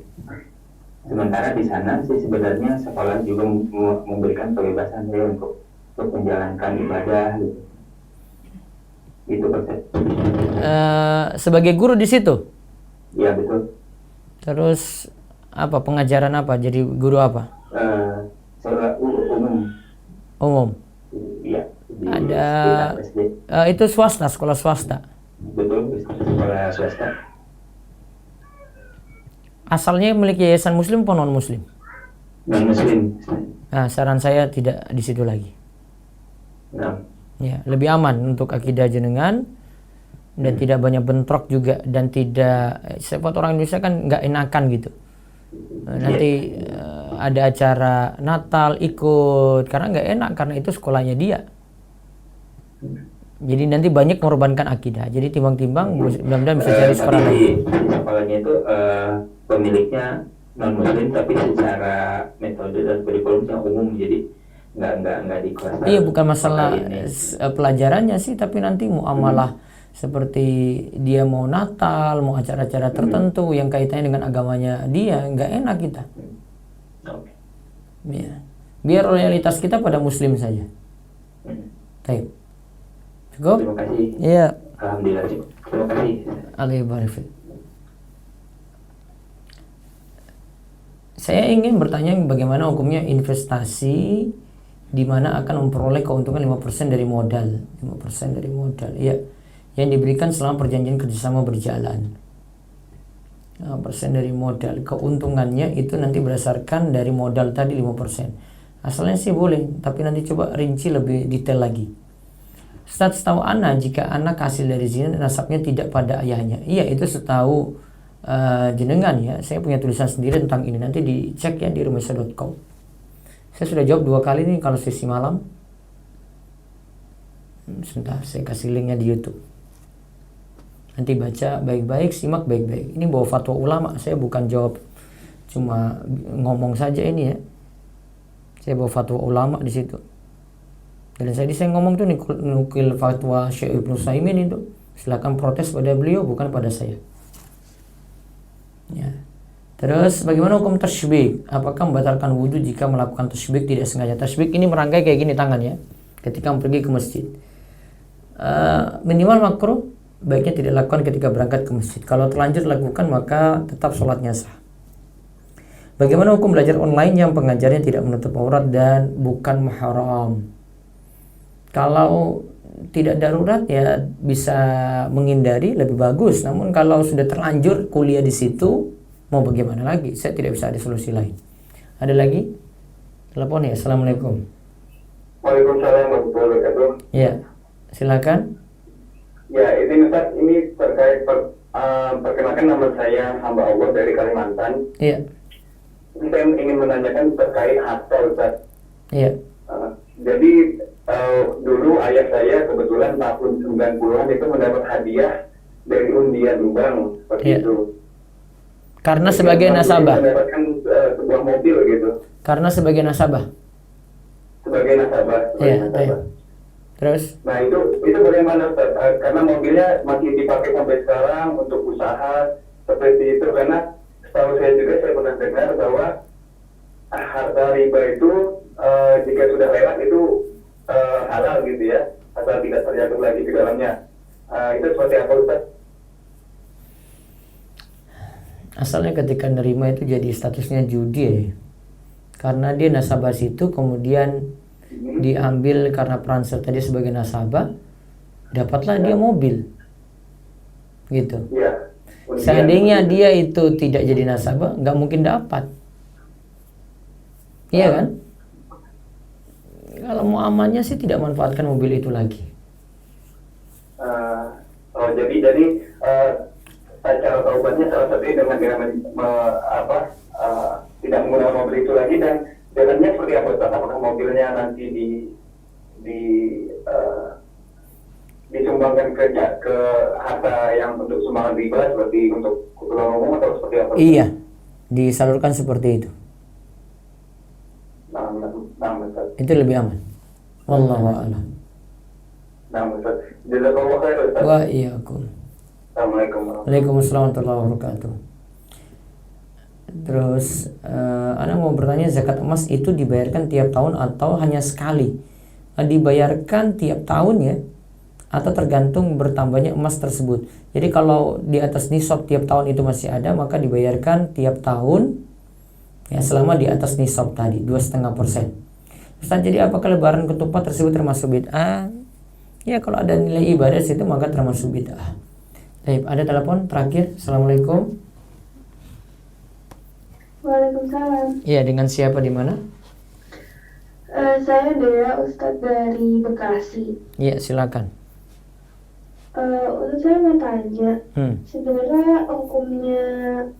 [SPEAKER 8] Sementara di sana sih sebenarnya sekolah juga memberikan kebebasan saya untuk menjalankan ibadah gitu. Gitu Ustaz.
[SPEAKER 1] Sebagai guru di situ?
[SPEAKER 8] Iya betul.
[SPEAKER 1] Terus Apa pengajaran apa? Jadi guru apa?
[SPEAKER 8] Sekolah umum.
[SPEAKER 1] Umum.
[SPEAKER 8] Iya. Di
[SPEAKER 1] Ada
[SPEAKER 8] sekitar SD.
[SPEAKER 1] itu swasta, sekolah swasta.
[SPEAKER 8] Betul, sekolah swasta.
[SPEAKER 1] Asalnya memiliki yayasan muslim atau non muslim?
[SPEAKER 8] Non muslim.
[SPEAKER 1] Nah, saran saya tidak di situ lagi.
[SPEAKER 8] Nah,
[SPEAKER 1] Ya, lebih aman untuk akidah jenengan dan tidak banyak bentrok juga dan tidak sebab orang Indonesia kan nggak enakan gitu. Nanti ada acara Natal ikut karena nggak enak karena itu sekolahnya dia. Jadi nanti banyak mengorbankan akidah. Jadi timbang-timbang mudah-mudahan bisa cari sekolah lain.
[SPEAKER 8] di sekolahnya itu pemiliknya non muslim tapi secara metode dan kurikulum yang umum, jadi nggak di kelas.
[SPEAKER 1] Iya, bukan masalah
[SPEAKER 8] ini.
[SPEAKER 1] pelajarannya sih, tapi nanti muamalah seperti dia mau Natal, mau acara-acara tertentu yang kaitannya dengan agamanya dia, nggak enak kita.
[SPEAKER 8] Oke.
[SPEAKER 1] Ya. Biar loyalitas kita pada muslim saja. Baik. Cukup?
[SPEAKER 8] Terima kasih.
[SPEAKER 1] Iya.
[SPEAKER 8] Alhamdulillah cukup. Terima kasih.
[SPEAKER 1] Alaihi. Saya ingin bertanya bagaimana hukumnya investasi di mana akan memperoleh keuntungan 5% dari modal. 5% dari modal, ya, yang diberikan selama perjanjian kerjasama berjalan. 5% dari modal, keuntungannya itu nanti berdasarkan dari modal tadi 5%. Asalnya sih boleh, tapi nanti coba rinci lebih detail lagi. Ustaz, setahu anak jika anak hasil dari zina nasabnya tidak pada ayahnya. Iya, itu setahu jenengan ya. Saya punya tulisan sendiri tentang ini, nanti dicek ya di rumaisa.com. Saya sudah jawab 2 kali nih kalau sesi malam. Sebentar, saya kasih linknya di YouTube. Nanti baca baik-baik, simak baik-baik. Ini bawa fatwa ulama, saya bukan jawab cuma ngomong saja ini ya. Saya bawa fatwa ulama di situ. Dan saya ngomong tuh nukil fatwa Syekh Ibnu Utsaimin itu. Silakan protes pada beliau, bukan pada saya. Ya. Terus bagaimana hukum tasybik? Apakah membatalkan wudhu jika melakukan tasybik tidak sengaja? Tasybik ini merangkai kayak gini tangannya ketika pergi ke masjid. Minimal makruh, baiknya tidak lakukan ketika berangkat ke masjid. Kalau terlanjur lakukan maka tetap sholatnya sah. Bagaimana hukum belajar online yang pengajarnya tidak menutup aurat dan bukan mahram? Kalau tidak darurat ya bisa menghindari, lebih bagus. Namun kalau sudah terlanjur kuliah di situ, mau bagaimana lagi? Saya tidak bisa ada solusi lain. Ada lagi? Telepon ya. Assalamualaikum.
[SPEAKER 2] Waalaikumsalam warahmatullahi wabarakatuh.
[SPEAKER 1] Ya, silakan.
[SPEAKER 2] Ya, ini terkait perkenalkan, nama saya hamba Allah dari Kalimantan.
[SPEAKER 1] Iya.
[SPEAKER 2] Saya ingin menanyakan terkait harta, Ustaz.
[SPEAKER 1] Iya.
[SPEAKER 2] Jadi dulu ayah saya kebetulan tahun 90-an itu mendapat hadiah dari undian bank seperti
[SPEAKER 1] Iya.
[SPEAKER 2] itu.
[SPEAKER 1] Karena sebagai nasabah.
[SPEAKER 2] Mendapatkan sebuah mobil gitu.
[SPEAKER 1] Karena sebagai nasabah.
[SPEAKER 2] Sebagai nasabah.
[SPEAKER 1] Iya. Terus?
[SPEAKER 2] Nah itu bagaimana Ustaz? Karena mobilnya masih dipakai sampai sekarang untuk usaha seperti itu, karena setahu saya juga saya pernah dengar bahwa harta riba itu jika sudah lewat itu halal gitu ya, asal tidak terjatuh lagi di dalamnya. Itu seperti apa Ustaz?
[SPEAKER 1] Asalnya ketika nerima itu jadi statusnya judi ya. Karena dia nasabah situ, kemudian diambil karena peran serta dia sebagai nasabah, dapatlah dia mobil gitu.
[SPEAKER 2] Iya.
[SPEAKER 1] Seandainya dia itu tidak jadi nasabah, nggak mungkin dapat. Iya kan? Kalau mau amannya sih tidak manfaatkan mobil itu lagi.
[SPEAKER 2] Jadi cara taubatnya salah satunya dengan tidak menggunakan mobil itu lagi, dan jalannya seperti apa Ustaz? Apakah mobilnya nanti disumbangkan ke harta yang untuk sumbangan riba seperti untuk keperluan umum atau seperti apa?
[SPEAKER 1] Iya, disalurkan seperti itu.
[SPEAKER 2] Nah, Ustaz.
[SPEAKER 1] Itu lebih aman. Wallahu a'lam.
[SPEAKER 2] Nah, Ustaz. Jazakallahu khairan, Ustaz.
[SPEAKER 1] Wa iyyakum.
[SPEAKER 2] Assalamualaikum warahmatullahi
[SPEAKER 1] Waalaikumsalam warahmatullahi wabarakatuh. Terus Anda mau bertanya, zakat emas itu dibayarkan tiap tahun atau hanya sekali? Dibayarkan tiap tahun ya, atau tergantung bertambahnya emas tersebut. Jadi kalau di atas nisab tiap tahun itu masih ada, maka dibayarkan tiap tahun Ya, selama di atas nisab tadi 2,5%. Ustaz, jadi apakah lebaran ketupat tersebut termasuk bid'ah? Ya, kalau ada nilai ibadah situ maka termasuk bid'ah. Baik, ada telepon terakhir. Assalamualaikum.
[SPEAKER 9] Waalaikumsalam.
[SPEAKER 1] Iya, dengan siapa di mana?
[SPEAKER 9] Saya Dea, Ustadz dari Bekasi.
[SPEAKER 1] Iya, silakan.
[SPEAKER 9] Ustadz, saya mau tanya, sebenarnya hukumnya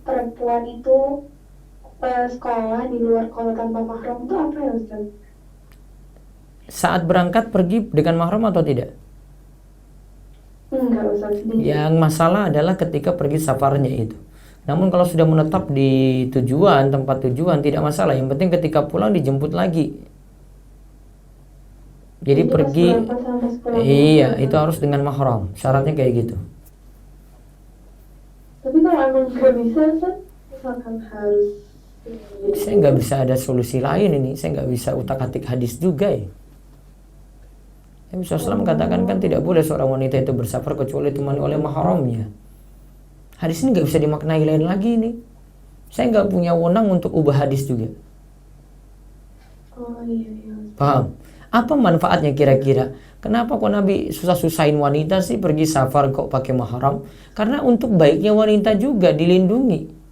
[SPEAKER 9] perempuan itu sekolah di luar sekolah tanpa mahram itu apa ya, Ustadz?
[SPEAKER 1] Saat berangkat pergi dengan mahram atau tidak?
[SPEAKER 9] Enggak, Ustadz.
[SPEAKER 1] Yang masalah adalah ketika pergi safarnya itu. Namun kalau sudah menetap di tujuan, tempat tujuan tidak masalah. Yang penting ketika pulang dijemput lagi. Jadi pergi, iya itu harus dengan mahram. Syaratnya kayak gitu.
[SPEAKER 9] Tapi kalau emang nggak bisa, Ustadz, misalkan harus.
[SPEAKER 1] Saya nggak bisa ada solusi lain ini. Saya nggak bisa utak-atik hadis juga ya. Nabi SAW katakan kan tidak boleh seorang wanita itu bersafar kecuali ditemani oleh mahramnya. Hadis ini nggak bisa dimaknai lain lagi nih. Saya nggak punya wewenang untuk ubah hadis juga.
[SPEAKER 9] Oh iya.
[SPEAKER 1] Paham? Apa manfaatnya kira-kira? Kenapa kok Nabi susah-susahin wanita sih pergi safar kok pakai mahram? Karena untuk baiknya wanita juga dilindungi.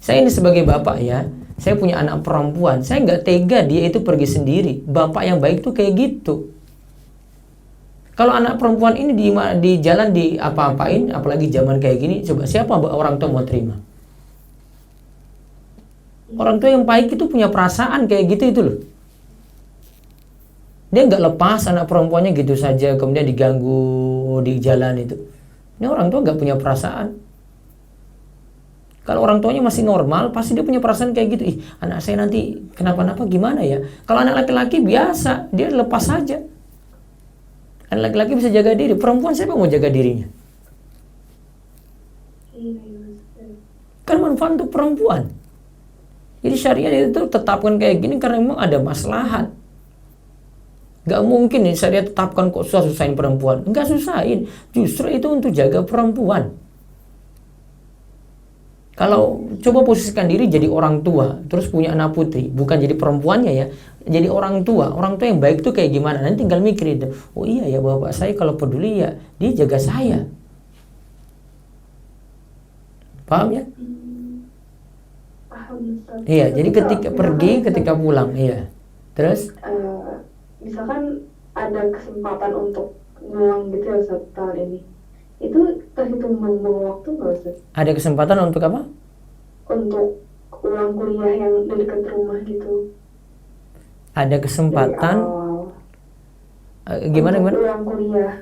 [SPEAKER 1] Saya ini sebagai bapak ya, saya punya anak perempuan. Saya nggak tega dia itu pergi sendiri. Bapak yang baik tuh kayak gitu. Kalau anak perempuan ini di jalan di apa-apain, apalagi zaman kayak gini, coba siapa orang tua mau terima? Orang tua yang baik itu punya perasaan kayak gitu itu loh. Dia nggak lepas anak perempuannya gitu saja, kemudian diganggu di jalan itu. Ini orang tua nggak punya perasaan. Kalau orang tuanya masih normal, pasti dia punya perasaan kayak gitu. Ih, anak saya nanti kenapa-napa gimana ya? Kalau anak laki-laki biasa, dia lepas saja. Anak laki-laki bisa jaga diri, perempuan siapa mau jaga dirinya? Kan manfaat untuk perempuan. Jadi syariat itu tetapkan kayak gini karena memang ada maslahat. Gak mungkin nih syariat tetapkan kok susah-susahin perempuan. Enggak susahin, justru itu untuk jaga perempuan. Kalau coba posisikan diri jadi orang tua, terus punya anak putri, bukan jadi perempuannya ya, jadi orang tua yang baik tuh kayak gimana? Nanti tinggal mikir itu. Oh iya ya, bapak saya kalau peduli ya dia jaga saya. Paham ya?
[SPEAKER 9] Paham, Ustaz.
[SPEAKER 1] Iya, jadi ketika pulang, iya. Terus?
[SPEAKER 9] Misalkan ada kesempatan untuk ngulang gitu ya, Ustaz, tahun ini. Itu terhitung buang waktu nggak, Ustaz?
[SPEAKER 1] Ada kesempatan untuk apa?
[SPEAKER 9] Untuk ulang kuliah yang di dekat rumah gitu.
[SPEAKER 1] Ada kesempatan? Gimana?
[SPEAKER 9] Ulang kuliah.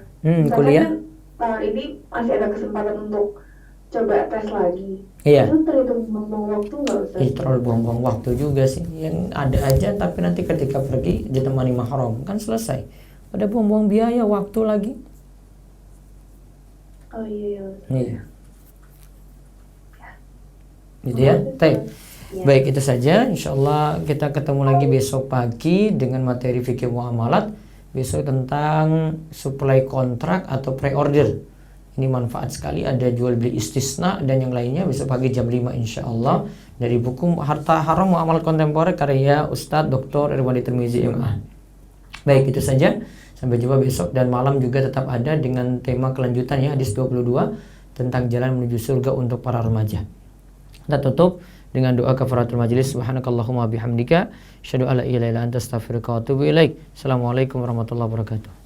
[SPEAKER 1] Kuliah?
[SPEAKER 9] Kan, tahun ini masih ada kesempatan untuk coba tes lagi.
[SPEAKER 1] Iya.
[SPEAKER 9] Itu terhitung buang waktu nggak, Ustaz?
[SPEAKER 1] Terlalu buang-buang waktu juga sih. Yang ada aja, tapi nanti ketika pergi ditemani mahram kan selesai. Ada buang-buang biaya waktu lagi.
[SPEAKER 9] Oh iya.
[SPEAKER 1] Iya. Gitu ya. Baik, itu saja. Insyaallah kita ketemu lagi besok pagi dengan materi fikih muamalat. Besok tentang supply kontrak atau pre-order. Ini manfaat sekali, ada jual beli istisna dan yang lainnya besok pagi jam 5 insyaallah dari buku Harta Haram Muamalat Kontemporer karya Ustadz Dr. Irwandi Tirmizi MA. Baik, itu saja. Sampai jumpa besok dan malam juga tetap ada dengan tema kelanjutan ya, hadis 22 tentang jalan menuju surga untuk para remaja. Kita tutup dengan doa kafaratul majlis. Subhanakallahumma bihamdika asyhadu alla ilaha illa anta astaghfiruka wa atubu ilaik. Assalamualaikum warahmatullahi wabarakatuh.